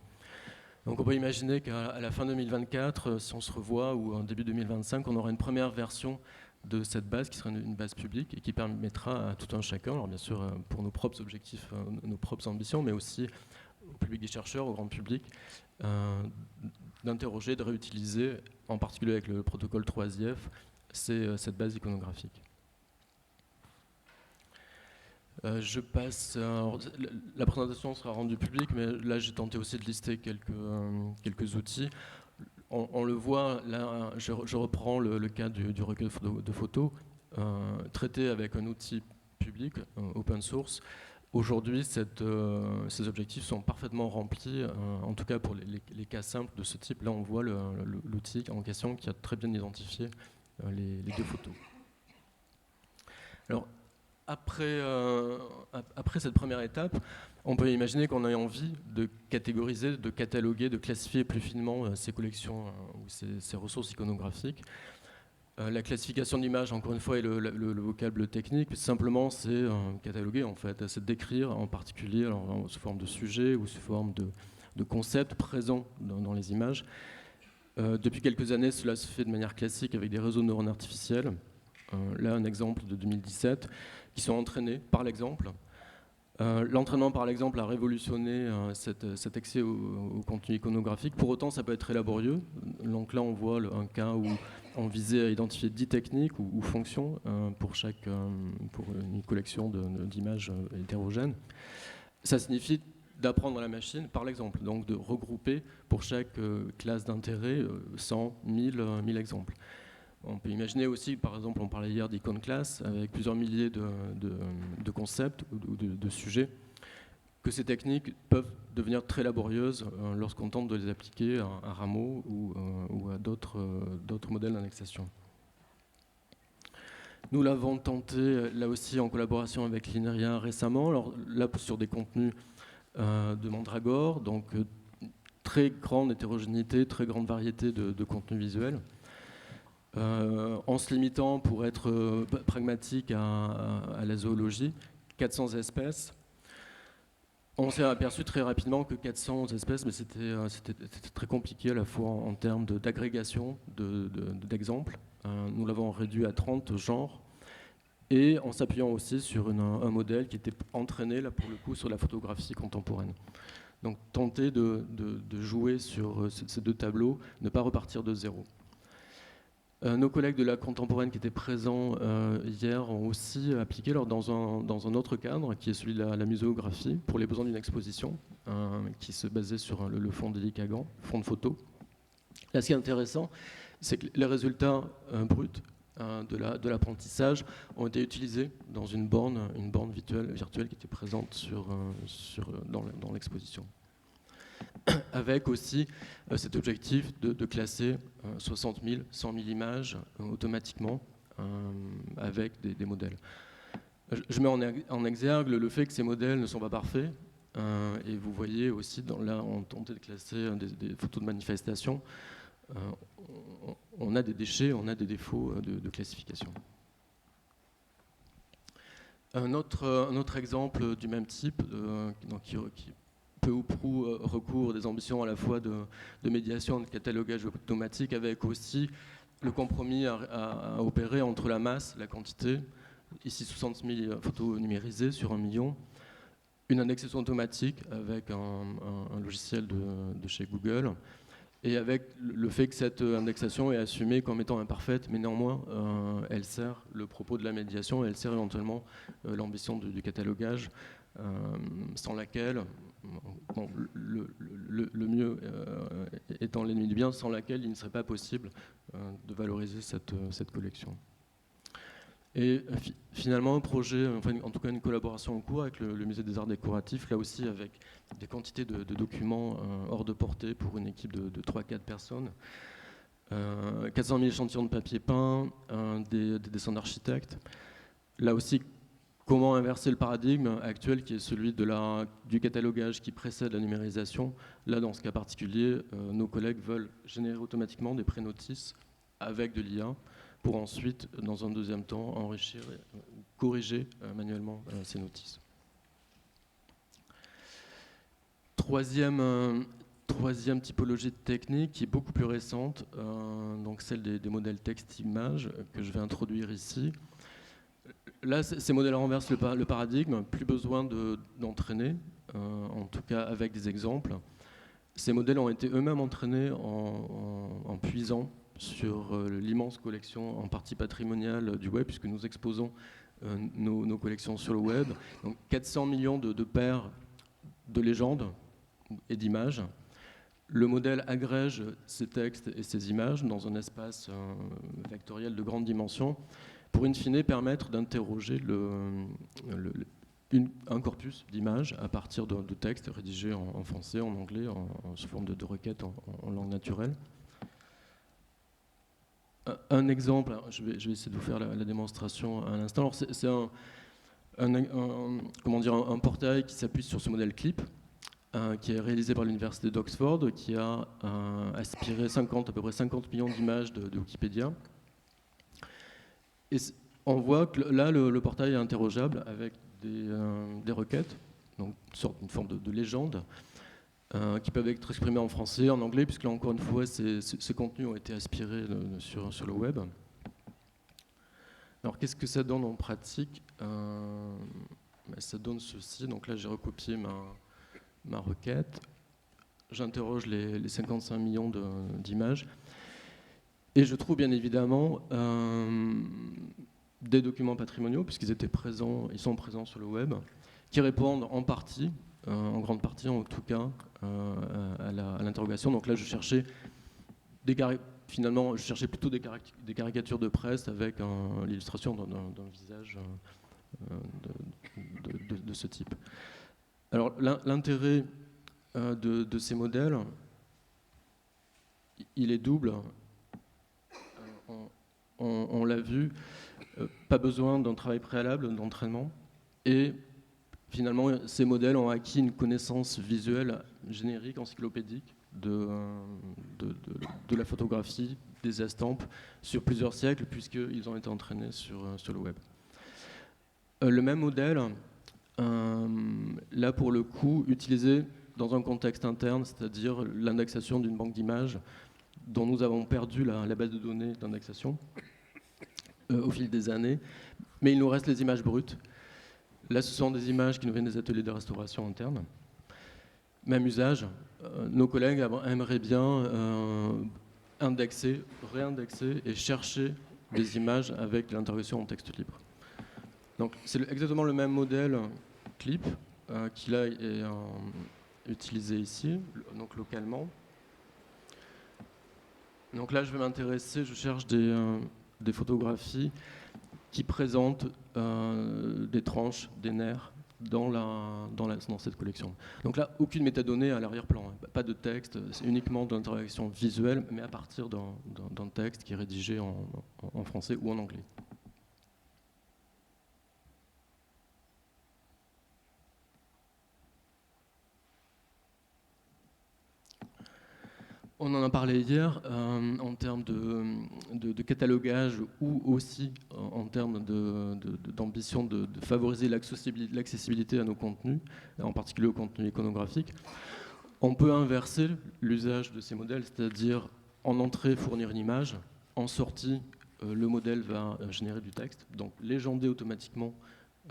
Donc on peut imaginer qu'à la fin 2024, si on se revoit, ou en début 2025, on aura une première version de cette base qui sera une base publique et qui permettra à tout un chacun, alors bien sûr pour nos propres objectifs, nos propres ambitions, mais aussi au public des chercheurs, au grand public, d'interroger, de réutiliser, en particulier avec le protocole 3IF, cette base iconographique. Je passe. La présentation sera rendue publique, mais là j'ai tenté aussi de lister quelques outils. On le voit, là je reprends le cas du recueil de photos, traité avec un outil public, open source. Aujourd'hui, ces objectifs sont parfaitement remplis, en tout cas pour les cas simples de ce type. Là on voit l'outil en question qui a très bien identifié les deux photos. Alors, après cette première étape, on peut imaginer qu'on ait envie de catégoriser, de cataloguer, de classifier plus finement ces collections ou ces ressources iconographiques. La classification d'images, encore une fois, est le vocable technique. Simplement, c'est cataloguer, en fait. C'est décrire en particulier, alors, sous forme de sujet ou sous forme de concept présent dans les images. Depuis quelques années, cela se fait de manière classique avec des réseaux de neurones artificiels. Là, un exemple de 2017, qui sont entraînés par l'exemple. L'entraînement par l'exemple a révolutionné cet accès au contenu iconographique. Pour autant, ça peut être très laborieux. Donc là, on voit un cas où on visait à identifier 10 techniques ou fonctions pour une collection d'images hétérogènes. Ça signifie d'apprendre à la machine par l'exemple, donc de regrouper pour chaque classe d'intérêt 100, 1000 exemples. On peut imaginer aussi, par exemple, on parlait hier d'icon class, avec plusieurs milliers de concepts ou de sujets, que ces techniques peuvent devenir très laborieuses lorsqu'on tente de les appliquer à Rameau ou à d'autres modèles d'indexation. Nous l'avons tenté, là aussi, en collaboration avec l'INRIA récemment, alors là sur des contenus de Mandragore, donc très grande hétérogénéité, très grande variété de contenus visuels. En se limitant, pour être pragmatique, à la zoologie, 400 espèces. On s'est aperçu très rapidement que 400 espèces, mais c'était très compliqué à la fois en termes d'agrégation d'exemples. Nous l'avons réduit à 30 genres, et en s'appuyant aussi sur un modèle qui était entraîné, là pour le coup, sur la photographie contemporaine. Donc tenter de jouer sur ces deux tableaux, ne pas repartir de zéro. Nos collègues de la contemporaine qui étaient présents hier ont aussi appliqué dans un autre cadre, qui est celui de la muséographie, pour les besoins d'une exposition, qui se basait sur le fonds d'Élie Kagan, fonds de photo. Là, ce qui est intéressant, c'est que les résultats bruts de l'apprentissage ont été utilisés dans une borne virtuelle qui était présente dans l'exposition. Avec aussi cet objectif de classer 60 000, 100 000 images automatiquement avec des modèles. Je mets en exergue le fait que ces modèles ne sont pas parfaits, et vous voyez aussi, là on tentait de classer des photos de manifestation, on a des déchets, on a des défauts de classification. Un autre exemple du même type, qui peu ou prou recours des ambitions à la fois de médiation, de catalogage automatique, avec aussi le compromis à opérer entre la masse, la quantité, ici 60 000 photos numérisées sur 1 million, une indexation automatique avec un logiciel de chez Google, et avec le fait que cette indexation est assumée comme étant imparfaite, mais néanmoins elle sert le propos de la médiation, et elle sert éventuellement l'ambition du catalogage, sans laquelle, bon, le mieux étant l'ennemi du bien, sans laquelle il ne serait pas possible de valoriser cette collection. Et finalement, un projet, enfin, en tout cas une collaboration en cours avec le Musée des Arts Décoratifs, là aussi avec des quantités de documents hors de portée pour une équipe de 3-4 personnes, 400 000 échantillons de papier peint, des dessins d'architectes. Là aussi, comment inverser le paradigme actuel qui est celui du catalogage qui précède la numérisation. Là, dans ce cas particulier, nos collègues veulent générer automatiquement des prénotices avec de l'IA pour ensuite, dans un deuxième temps, enrichir et corriger manuellement ces notices. Troisième typologie de technique qui est beaucoup plus récente, donc celle des modèles texte-image que je vais introduire ici. Là, ces modèles renversent le paradigme, plus besoin d'entraîner, en tout cas avec des exemples. Ces modèles ont été eux-mêmes entraînés en puisant sur l'immense collection en partie patrimoniale du web, puisque nous exposons nos collections sur le web. Donc 400 millions de paires de légendes et d'images. Le modèle agrège ces textes et ces images dans un espace vectoriel de grande dimension pour in fine permettre d'interroger un corpus d'images à partir de textes rédigés en français, en anglais, sous forme de requêtes en langue naturelle. Un exemple, je vais essayer de vous faire la démonstration à l'instant. Alors c'est un portail qui s'appuie sur ce modèle CLIP, qui est réalisé par l'université d'Oxford, qui a aspiré à peu près 50 millions d'images de Wikipédia. Et on voit que là, le portail est interrogeable avec des requêtes, donc une forme de légende, qui peuvent être exprimées en français, en anglais, puisque là, encore une fois, ces contenus ont été aspirés sur le web. Alors, qu'est-ce que ça donne en pratique? Ça donne ceci. Donc là, j'ai recopié ma requête. J'interroge les 55 millions d'images. Et je trouve bien évidemment des documents patrimoniaux, puisqu'ils ils sont présents sur le web, qui répondent en partie, en grande partie en tout cas, à l'interrogation. Donc là, je cherchais plutôt des caricatures de presse avec l'illustration d'un visage de ce type. Alors l'intérêt de ces modèles, il est double. On l'a vu, pas besoin d'un travail préalable, d'entraînement, et finalement ces modèles ont acquis une connaissance visuelle générique, encyclopédique de la photographie, des estampes, sur plusieurs siècles, puisqu'ils ont été entraînés sur le web. Le même modèle, là pour le coup, utilisé dans un contexte interne, c'est-à-dire l'indexation d'une banque d'images dont nous avons perdu la base de données d'indexation au fil des années, mais il nous reste les images brutes. Là, ce sont des images qui nous viennent des ateliers de restauration interne. Même usage, nos collègues aimeraient bien indexer, réindexer et chercher des images avec l'interrogation en texte libre. Donc, c'est exactement le même modèle CLIP qui là est utilisé ici, donc localement. Donc là, je vais m'intéresser, je cherche des photographies qui présentent des tranches, des nerfs dans cette collection. Donc là, aucune métadonnée à l'arrière-plan, pas de texte, c'est uniquement de l'interaction visuelle, mais à partir d'un texte qui est rédigé en français ou en anglais. On en a parlé hier en termes de catalogage ou aussi en termes d'ambition de favoriser l'accessibilité à nos contenus, en particulier aux contenus iconographiques. On peut inverser l'usage de ces modèles, c'est-à-dire en entrée fournir une image, en sortie le modèle va générer du texte, donc légender automatiquement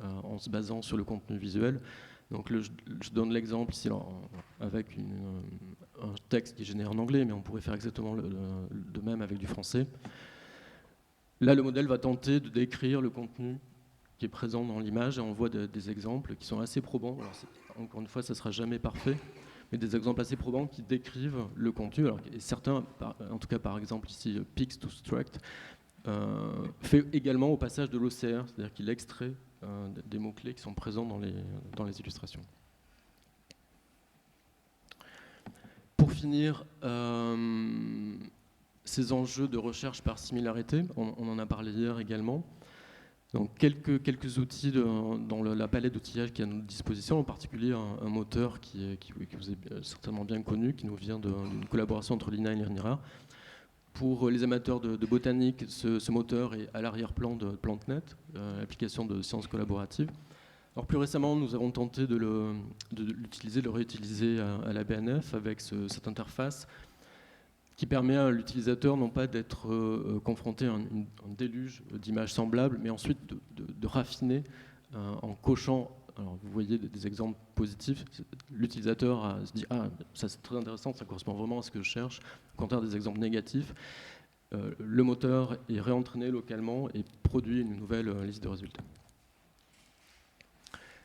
en se basant sur le contenu visuel. Donc je donne l'exemple ici avec un texte qui est généré en anglais, mais on pourrait faire exactement de même avec du français. Là, le modèle va tenter de décrire le contenu qui est présent dans l'image, et on voit des exemples qui sont assez probants. Alors, encore une fois, ça ne sera jamais parfait, mais des exemples assez probants qui décrivent le contenu. Alors, et certains, en tout cas par exemple ici, Pix to Struct, fait également au passage de l'OCR, c'est-à-dire qu'il extrait des mots-clés qui sont présents dans les illustrations. Pour finir, ces enjeux de recherche par similarité, on en a parlé hier également. Donc quelques outils dans la palette d'outillage qui est à notre disposition, en particulier un moteur qui vous est certainement bien connu, qui nous vient d'une collaboration entre l'INA et l'INRIRA. Pour les amateurs de botanique, ce moteur est à l'arrière-plan de PlanteNet, application de sciences collaboratives. Alors plus récemment, nous avons tenté de le réutiliser à la BNF avec cette interface qui permet à l'utilisateur non pas d'être confronté à un déluge d'images semblables, mais ensuite de raffiner en cochant. Alors vous voyez des exemples positifs. L'utilisateur se dit « Ah, ça c'est très intéressant, ça correspond vraiment à ce que je cherche ». Au contraire des exemples négatifs, le moteur est réentraîné localement et produit une nouvelle liste de résultats.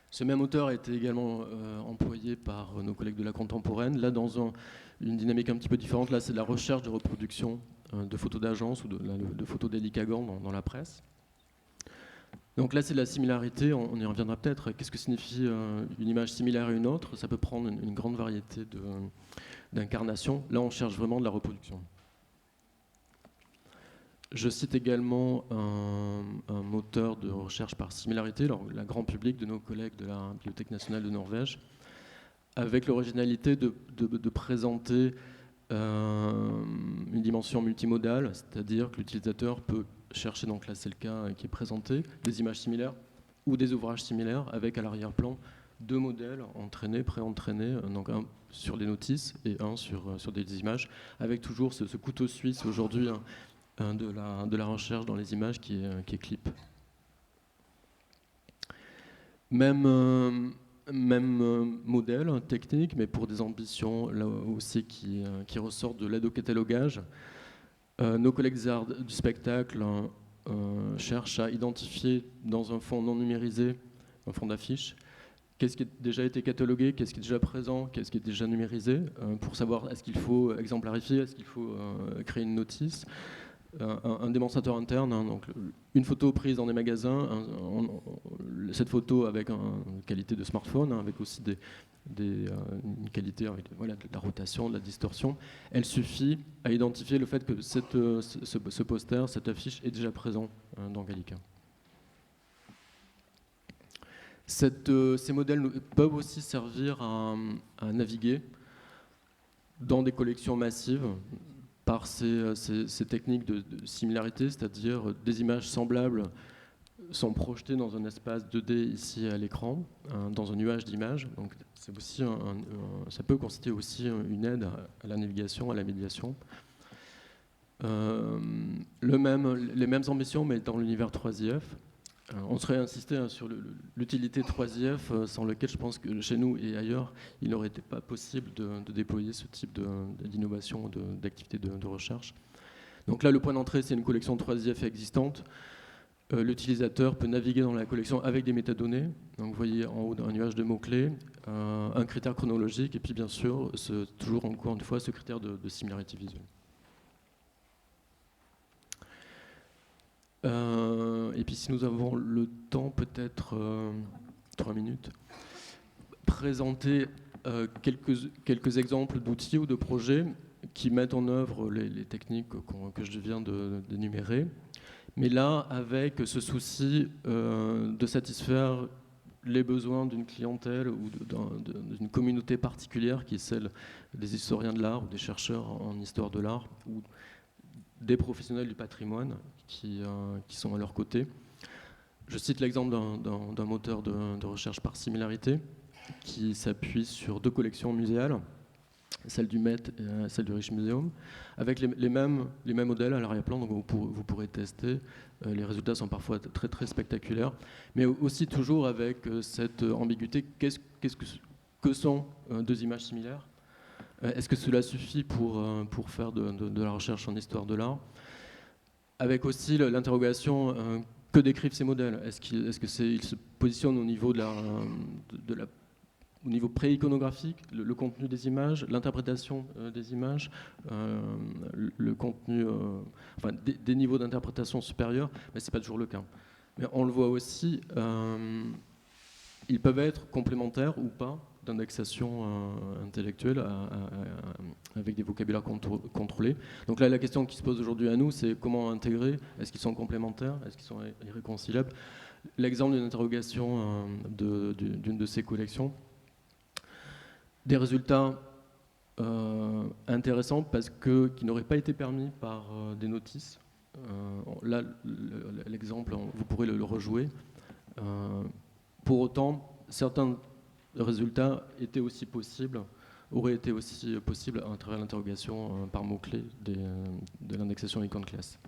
Ce même moteur a été également employé par nos collègues de la contemporaine, là dans une dynamique un petit peu différente. Là, c'est de la recherche de reproduction de photos d'agence ou de photos d'Elie Kagan dans la presse. Donc là, c'est la similarité, on y reviendra peut-être. Qu'est-ce que signifie une image similaire à une autre? Ça peut prendre une grande variété d'incarnations. Là, on cherche vraiment de la reproduction. Je cite également un moteur de recherche par similarité, la grand public de nos collègues de la Bibliothèque nationale de Norvège, avec l'originalité de présenter une dimension multimodale, c'est-à-dire que l'utilisateur peut chercher, donc là c'est le cas qui est présenté, des images similaires ou des ouvrages similaires avec à l'arrière-plan 2 modèles entraînés, pré-entraînés, donc un sur des notices et un sur des images, avec toujours ce couteau suisse aujourd'hui de la recherche dans les images qui est Clip. Même modèle technique, mais pour des ambitions là aussi qui ressortent de l'aide au catalogage. Nos collègues des arts du spectacle cherchent à identifier dans un fond non numérisé, un fond d'affiche, qu'est-ce qui a déjà été catalogué, qu'est-ce qui est déjà présent, qu'est-ce qui est déjà numérisé, pour savoir est-ce qu'il faut exemplarifier, est-ce qu'il faut créer une notice. Un démonstrateur interne, donc une photo prise dans des magasins, cette photo avec une qualité de smartphone, avec aussi une qualité avec de la rotation, de la distorsion, elle suffit à identifier le fait que ce poster, cette affiche est déjà présent dans Gallica. Ces modèles peuvent aussi servir à naviguer dans des collections massives par ces techniques de similarité, c'est-à-dire des images semblables sont projetées dans un espace 2D ici à l'écran, dans un nuage d'images. Donc c'est aussi ça peut constituer aussi une aide à la navigation, à la médiation. Les mêmes ambitions, mais dans l'univers 3IF. On serait insisté sur l'utilité 3IF, sans lequel je pense que chez nous et ailleurs, il n'aurait été pas possible de déployer ce type d'innovation, d'activité de recherche. Donc là, le point d'entrée, c'est une collection 3IF existante. L'utilisateur peut naviguer dans la collection avec des métadonnées. Donc vous voyez en haut un nuage de mots-clés, un critère chronologique, et puis bien sûr, toujours encore une fois, ce critère de similarité visuelle. Et puis si nous avons le temps, peut-être 3 minutes, présenter quelques exemples d'outils ou de projets qui mettent en œuvre les techniques que je viens d'énumérer, mais là avec ce souci de satisfaire les besoins d'une clientèle ou d'une communauté particulière qui est celle des historiens de l'art ou des chercheurs en histoire de l'art ou des professionnels du patrimoine qui sont à leur côté. Je cite l'exemple d'un moteur de recherche par similarité qui s'appuie sur 2 collections muséales, celle du Met et celle du Rijksmuseum, avec les mêmes modèles à l'arrière-plan, donc vous pourrez tester. Les résultats sont parfois très, très spectaculaires, mais aussi toujours avec cette ambiguïté. Que sont 2 images similaires? Est-ce que cela suffit pour faire de la recherche en histoire de l'art? Avec aussi l'interrogation que décrivent ces modèles. Est-ce qu'ils se positionnent au niveau au niveau pré-iconographique, le contenu des images, l'interprétation des images, le contenu, des niveaux d'interprétation supérieurs, mais ce n'est pas toujours le cas. Mais on le voit aussi, ils peuvent être complémentaires ou pas d'indexation intellectuelle avec des vocabulaires contrôlés. Donc là, la question qui se pose aujourd'hui à nous, c'est comment intégrer. Est-ce qu'ils sont complémentaires? Est-ce qu'ils sont irréconciliables? L'exemple d'une interrogation d'une de ces collections, des résultats intéressant parce qu'il n'aurait pas été permis par des notices. Là, l'exemple, vous pourrez le rejouer. Pour autant, certains résultats auraient été aussi possibles à travers l'interrogation par mots-clés de l'indexation icon class.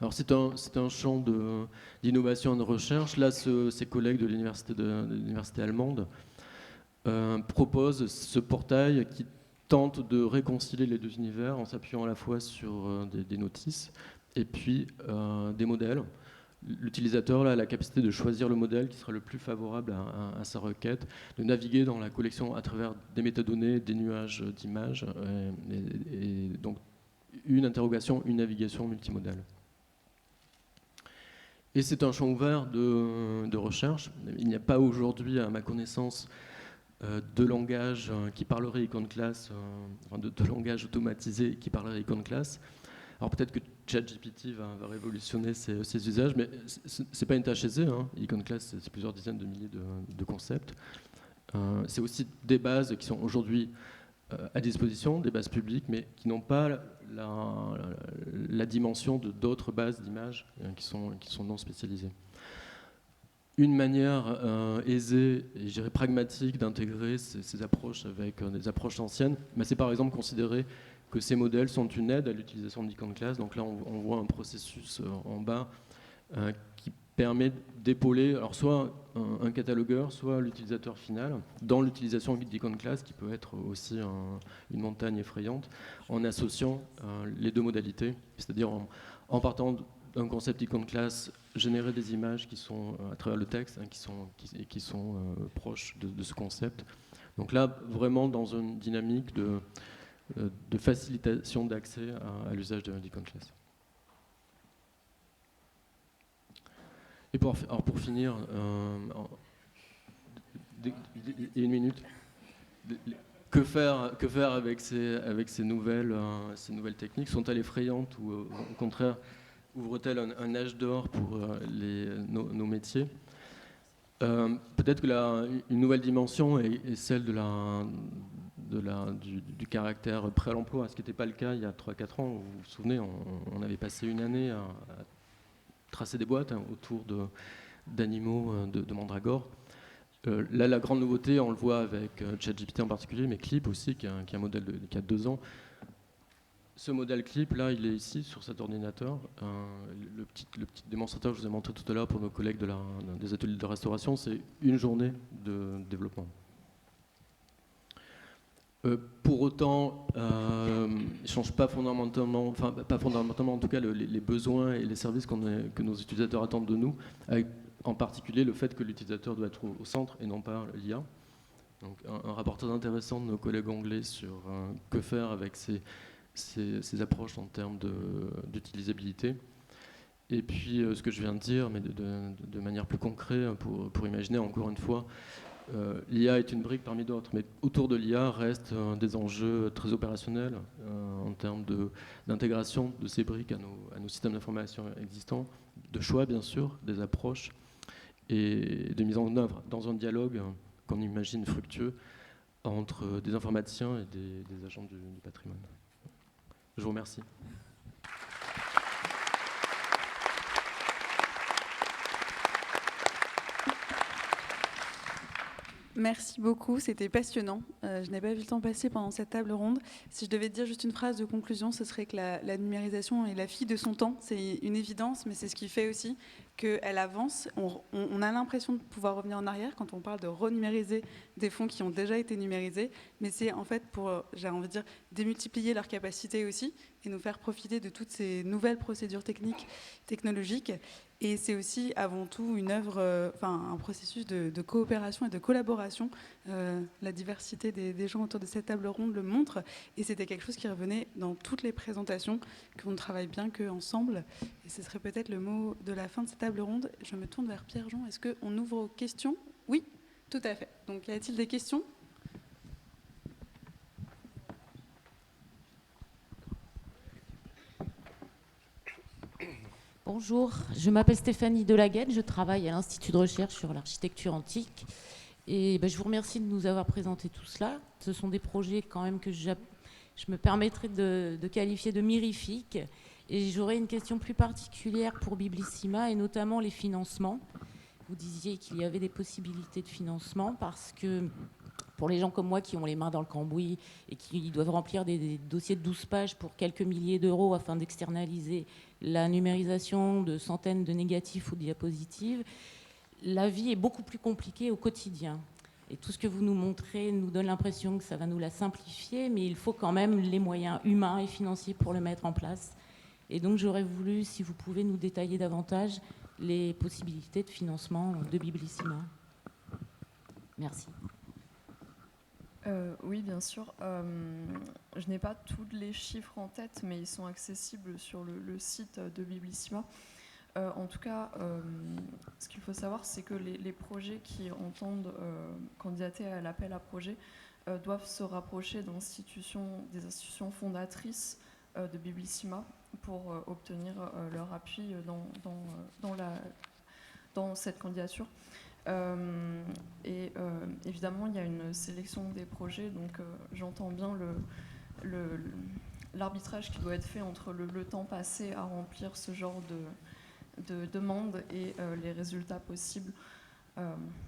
Alors c'est un champ d'innovation et de recherche. Là, ces collègues de l'université allemande proposent ce portail qui tente de réconcilier les deux univers en s'appuyant à la fois sur des notices et puis des modèles. L'utilisateur a la capacité de choisir le modèle qui sera le plus favorable à sa requête, de naviguer dans la collection à travers des métadonnées, des nuages d'images, et donc une interrogation, une navigation multimodale. Et c'est un champ ouvert de recherche. Il n'y a pas aujourd'hui, à ma connaissance, de langage qui parlerait icon class, de langage automatisé qui parlerait icon class. Alors peut-être que ChatGPT va révolutionner ces usages, mais c'est pas une tâche aisée. Icon class, c'est plusieurs dizaines de milliers de concepts. C'est aussi des bases qui sont aujourd'hui à disposition, des bases publiques, mais qui n'ont pas la dimension de d'autres bases d'images qui sont non spécialisées. Une manière aisée et je dirais pragmatique d'intégrer ces approches avec des approches anciennes, c'est par exemple considérer que ces modèles sont une aide à l'utilisation d'icon class. Donc là, on voit un processus en bas qui permet d'épauler alors soit un catalogueur, soit l'utilisateur final dans l'utilisation d'icon class, qui peut être aussi une montagne effrayante, en associant les deux modalités, c'est-à-dire en partant d'un concept icon class, générer des images qui sont à travers le texte, qui sont proches de ce concept. Donc là, vraiment dans une dynamique de facilitation d'accès à l'usage d'icon class. Et pour finir, une minute, que faire avec ces nouvelles techniques? Sont-elles effrayantes ou au contraire ouvrent-elles un âge d'or pour nos métiers? Peut-être que une nouvelle dimension est celle du caractère prêt à l'emploi, ce qui n'était pas le cas il y a 3-4 ans. Vous vous souvenez, on avait passé une année à tracer des boîtes autour d'animaux de mandragore. Là, la grande nouveauté, on le voit avec ChatGPT en particulier, mais Clip aussi, qui est un modèle qui a 2 ans. Ce modèle Clip, là, il est ici, sur cet ordinateur. Le petit démonstrateur que je vous ai montré tout à l'heure pour nos collègues des ateliers de restauration, c'est une journée de développement. Pour autant, il ne change pas fondamentalement, en tout cas, les besoins et les services que nos utilisateurs attendent de nous, avec en particulier le fait que l'utilisateur doit être au centre et non pas l'IA. Donc, un rapportage intéressant de nos collègues anglais sur que faire avec ces approches en termes d'utilisabilité. Et puis, ce que je viens de dire, mais de manière plus concrète, pour imaginer encore une fois, l'IA est une brique parmi d'autres, mais autour de l'IA restent des enjeux très opérationnels en termes d'intégration de ces briques à nos systèmes d'information existants, de choix bien sûr, des approches et de mise en œuvre dans un dialogue qu'on imagine fructueux entre des informaticiens et des agents du patrimoine. Je vous remercie. Merci beaucoup, c'était passionnant. Je n'ai pas vu le temps passer pendant cette table ronde. Si je devais dire juste une phrase de conclusion, ce serait que la numérisation est la fille de son temps. C'est une évidence, mais c'est ce qui fait aussi qu'elle avance. On a l'impression de pouvoir revenir en arrière quand on parle de renumériser des fonds qui ont déjà été numérisés, mais c'est en fait pour, j'ai envie de dire, démultiplier leurs capacités aussi et nous faire profiter de toutes ces nouvelles procédures technologiques. Et c'est aussi avant tout une œuvre, un processus de coopération et de collaboration. La diversité des gens autour de cette table ronde le montre. Et c'était quelque chose qui revenait dans toutes les présentations, qu'on ne travaille bien qu'ensemble. Et ce serait peut-être le mot de la fin de cette table ronde. Je me tourne vers Pierre-Jean. Est-ce qu'on ouvre aux questions? Oui, tout à fait. Donc, y a-t-il des questions? Bonjour, je m'appelle Stéphanie Delaguette, je travaille à l'Institut de recherche sur l'architecture antique et je vous remercie de nous avoir présenté tout cela. ce sont des projets quand même que je me permettrais de qualifier de mirifiques. Et j'aurais une question plus particulière pour Biblissima et notamment les financements. Vous disiez qu'il y avait des possibilités de financement parce que pour les gens comme moi qui ont les mains dans le cambouis et qui doivent remplir des dossiers de 12 pages pour quelques milliers d'euros afin d'externaliser la numérisation de centaines de négatifs ou de diapositives, la vie est beaucoup plus compliquée au quotidien. Et tout ce que vous nous montrez nous donne l'impression que ça va nous la simplifier, mais il faut quand même les moyens humains et financiers pour le mettre en place. Et donc j'aurais voulu, si vous pouvez nous détailler davantage, les possibilités de financement de Biblissima. Merci. Oui, bien sûr. Je n'ai pas tous les chiffres en tête, mais ils sont accessibles sur le site de Biblissima. En tout cas, ce qu'il faut savoir, c'est que les projets qui entendent candidater à l'appel à projet doivent se rapprocher des institutions fondatrices de Biblissima pour obtenir leur appui dans cette candidature. Évidemment, il y a une sélection des projets, donc j'entends bien l'arbitrage qui doit être fait entre le temps passé à remplir ce genre de demandes et les résultats possibles.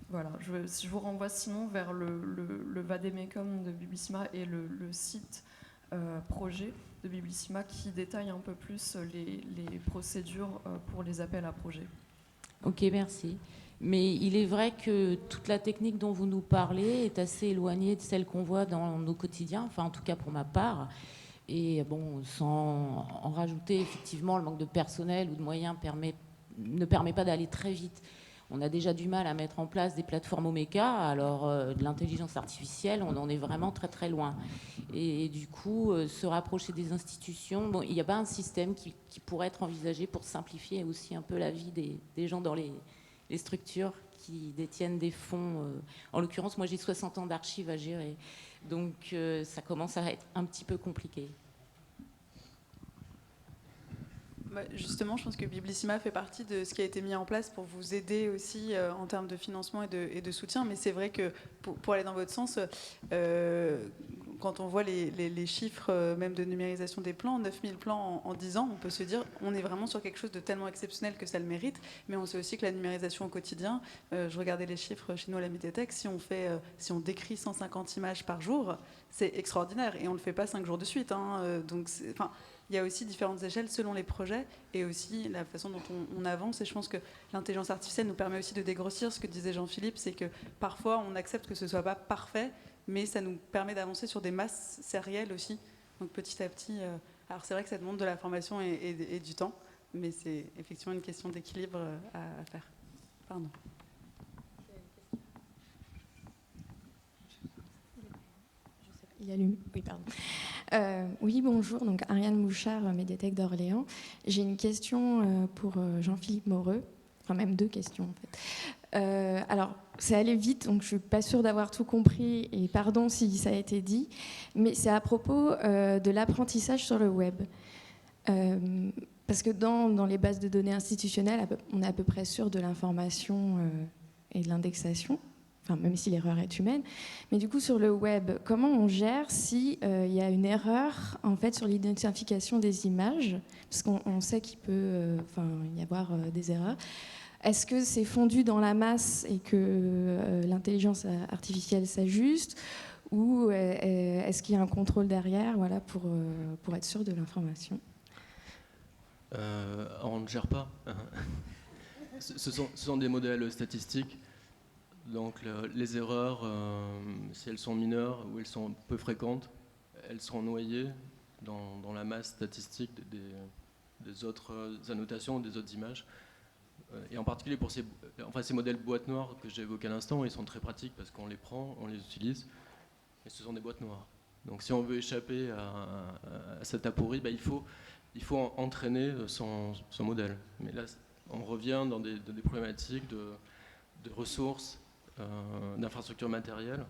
Voilà, je vous renvoie sinon vers le Vademecum de Biblissima et le site projet de Biblissima qui détaille un peu plus les procédures pour les appels à projets. Ok, merci. Mais il est vrai que toute la technique dont vous nous parlez est assez éloignée de celle qu'on voit dans nos quotidiens, enfin en tout cas pour ma part. Et bon, sans en rajouter, effectivement, le manque de personnel ou de moyens ne permet pas d'aller très vite. On a déjà du mal à mettre en place des plateformes Omeka, alors de l'intelligence artificielle, on en est vraiment très très loin. Et du coup, se rapprocher des institutions, bon, il n'y a pas un système qui pourrait être envisagé pour simplifier aussi un peu la vie des gens dans les structures qui détiennent des fonds. En l'occurrence, moi j'ai 60 ans d'archives à gérer, donc ça commence à être un petit peu compliqué. Justement, je pense que Biblissima fait partie de ce qui a été mis en place pour vous aider aussi en termes de financement et de soutien. Mais c'est vrai que pour aller dans votre sens, quand on voit les chiffres même de numérisation des plans, 9000 plans en 10 ans, on peut se dire on est vraiment sur quelque chose de tellement exceptionnel que ça le mérite. Mais on sait aussi que la numérisation au quotidien, je regardais les chiffres chez nous à la médiathèque, si on décrit 150 images par jour, c'est extraordinaire. Et on ne le fait pas 5 jours de suite. Donc il y a aussi différentes échelles selon les projets et aussi la façon dont on avance. Et je pense que l'intelligence artificielle nous permet aussi de dégrossir. Ce que disait Jean-Philippe, c'est que parfois on accepte que ce ne soit pas parfait, mais ça nous permet d'avancer sur des masses sérielles aussi. Donc petit à petit, alors c'est vrai que ça demande de la formation et du temps, mais c'est effectivement une question d'équilibre à faire. Pardon. Il allume. Oui, pardon. Oui, bonjour. Donc Ariane Bouchard, médiathèque d'Orléans. J'ai une question pour Jean-Philippe Moreux. Enfin, même deux questions, en fait. Alors, c'est allé vite, donc je ne suis pas sûre d'avoir tout compris, et pardon si ça a été dit, mais c'est à propos de l'apprentissage sur le web. Parce que dans les bases de données institutionnelles, on est à peu près sûr de l'information et de l'indexation. Enfin, même si l'erreur est humaine. Mais du coup, sur le web, comment on gère si y a une erreur en fait, sur l'identification des images? Parce qu'on sait qu'il peut y avoir des erreurs. Est-ce que c'est fondu dans la masse et que l'intelligence artificielle s'ajuste? Ou est-ce qu'il y a un contrôle derrière pour être sûr de l'information? On ne gère pas. Ce sont des modèles statistiques. Donc les erreurs, si elles sont mineures ou elles sont peu fréquentes, elles seront noyées dans la masse statistique des autres annotations, des autres images. Et en particulier pour ces modèles boîtes noires que j'ai évoqués à l'instant, ils sont très pratiques parce qu'on les prend, on les utilise, et ce sont des boîtes noires. Donc si on veut échapper à cette aporie, il faut entraîner son modèle. Mais là, on revient dans des problématiques de ressources, d'infrastructures matérielles.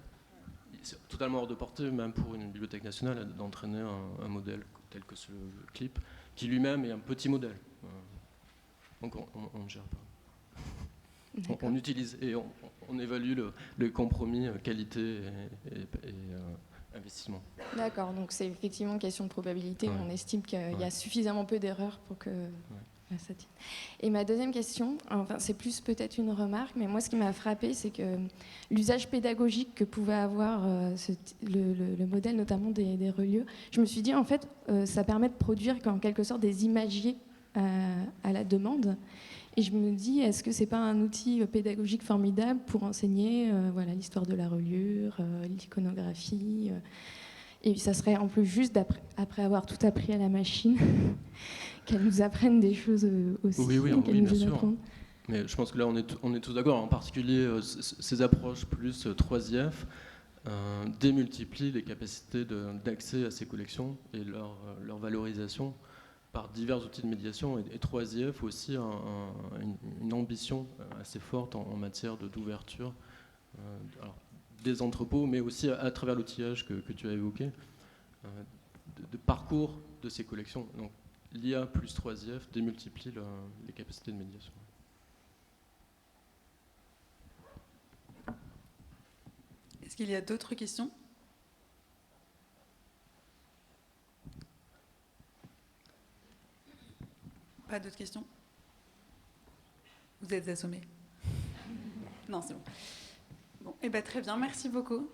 C'est totalement hors de portée, même pour une bibliothèque nationale, d'entraîner un modèle tel que ce clip, qui lui-même est un petit modèle. Donc on ne gère pas. On utilise et on évalue le compromis qualité investissement. D'accord, donc c'est effectivement une question de probabilité. Ouais. On estime qu'il y a Ouais. suffisamment peu d'erreurs pour que ça tienne. Et ma deuxième question, enfin c'est plus peut-être une remarque, mais moi ce qui m'a frappé, c'est que l'usage pédagogique que pouvait avoir le modèle notamment des relieux, je me suis dit en fait ça permet de produire en quelque sorte des imagiers à la demande. Et je me dis, est-ce que c'est pas un outil pédagogique formidable pour enseigner voilà, l'histoire de la reliure, l'iconographie et ça serait en plus juste après avoir tout appris à la machine, qu'elle nous apprenne des choses aussi. Oui, qu'elle oui, nous bien les sûr. apprenne. Mais je pense que là, on est tous d'accord. En particulier, ces approches plus 3IF démultiplient les capacités d'accès à ces collections et leur valorisation par divers outils de médiation. Et 3IF aussi une ambition assez forte en matière d'ouverture des entrepôts, mais aussi à travers l'outillage que tu as évoqué, de parcours de ces collections. Donc, l'IA plus 3IF démultiplie les capacités de médiation. Est-ce qu'il y a d'autres questions ? Pas d'autres questions ? Vous êtes assommés ? Non, c'est bon. Bon, eh ben, très bien, merci beaucoup.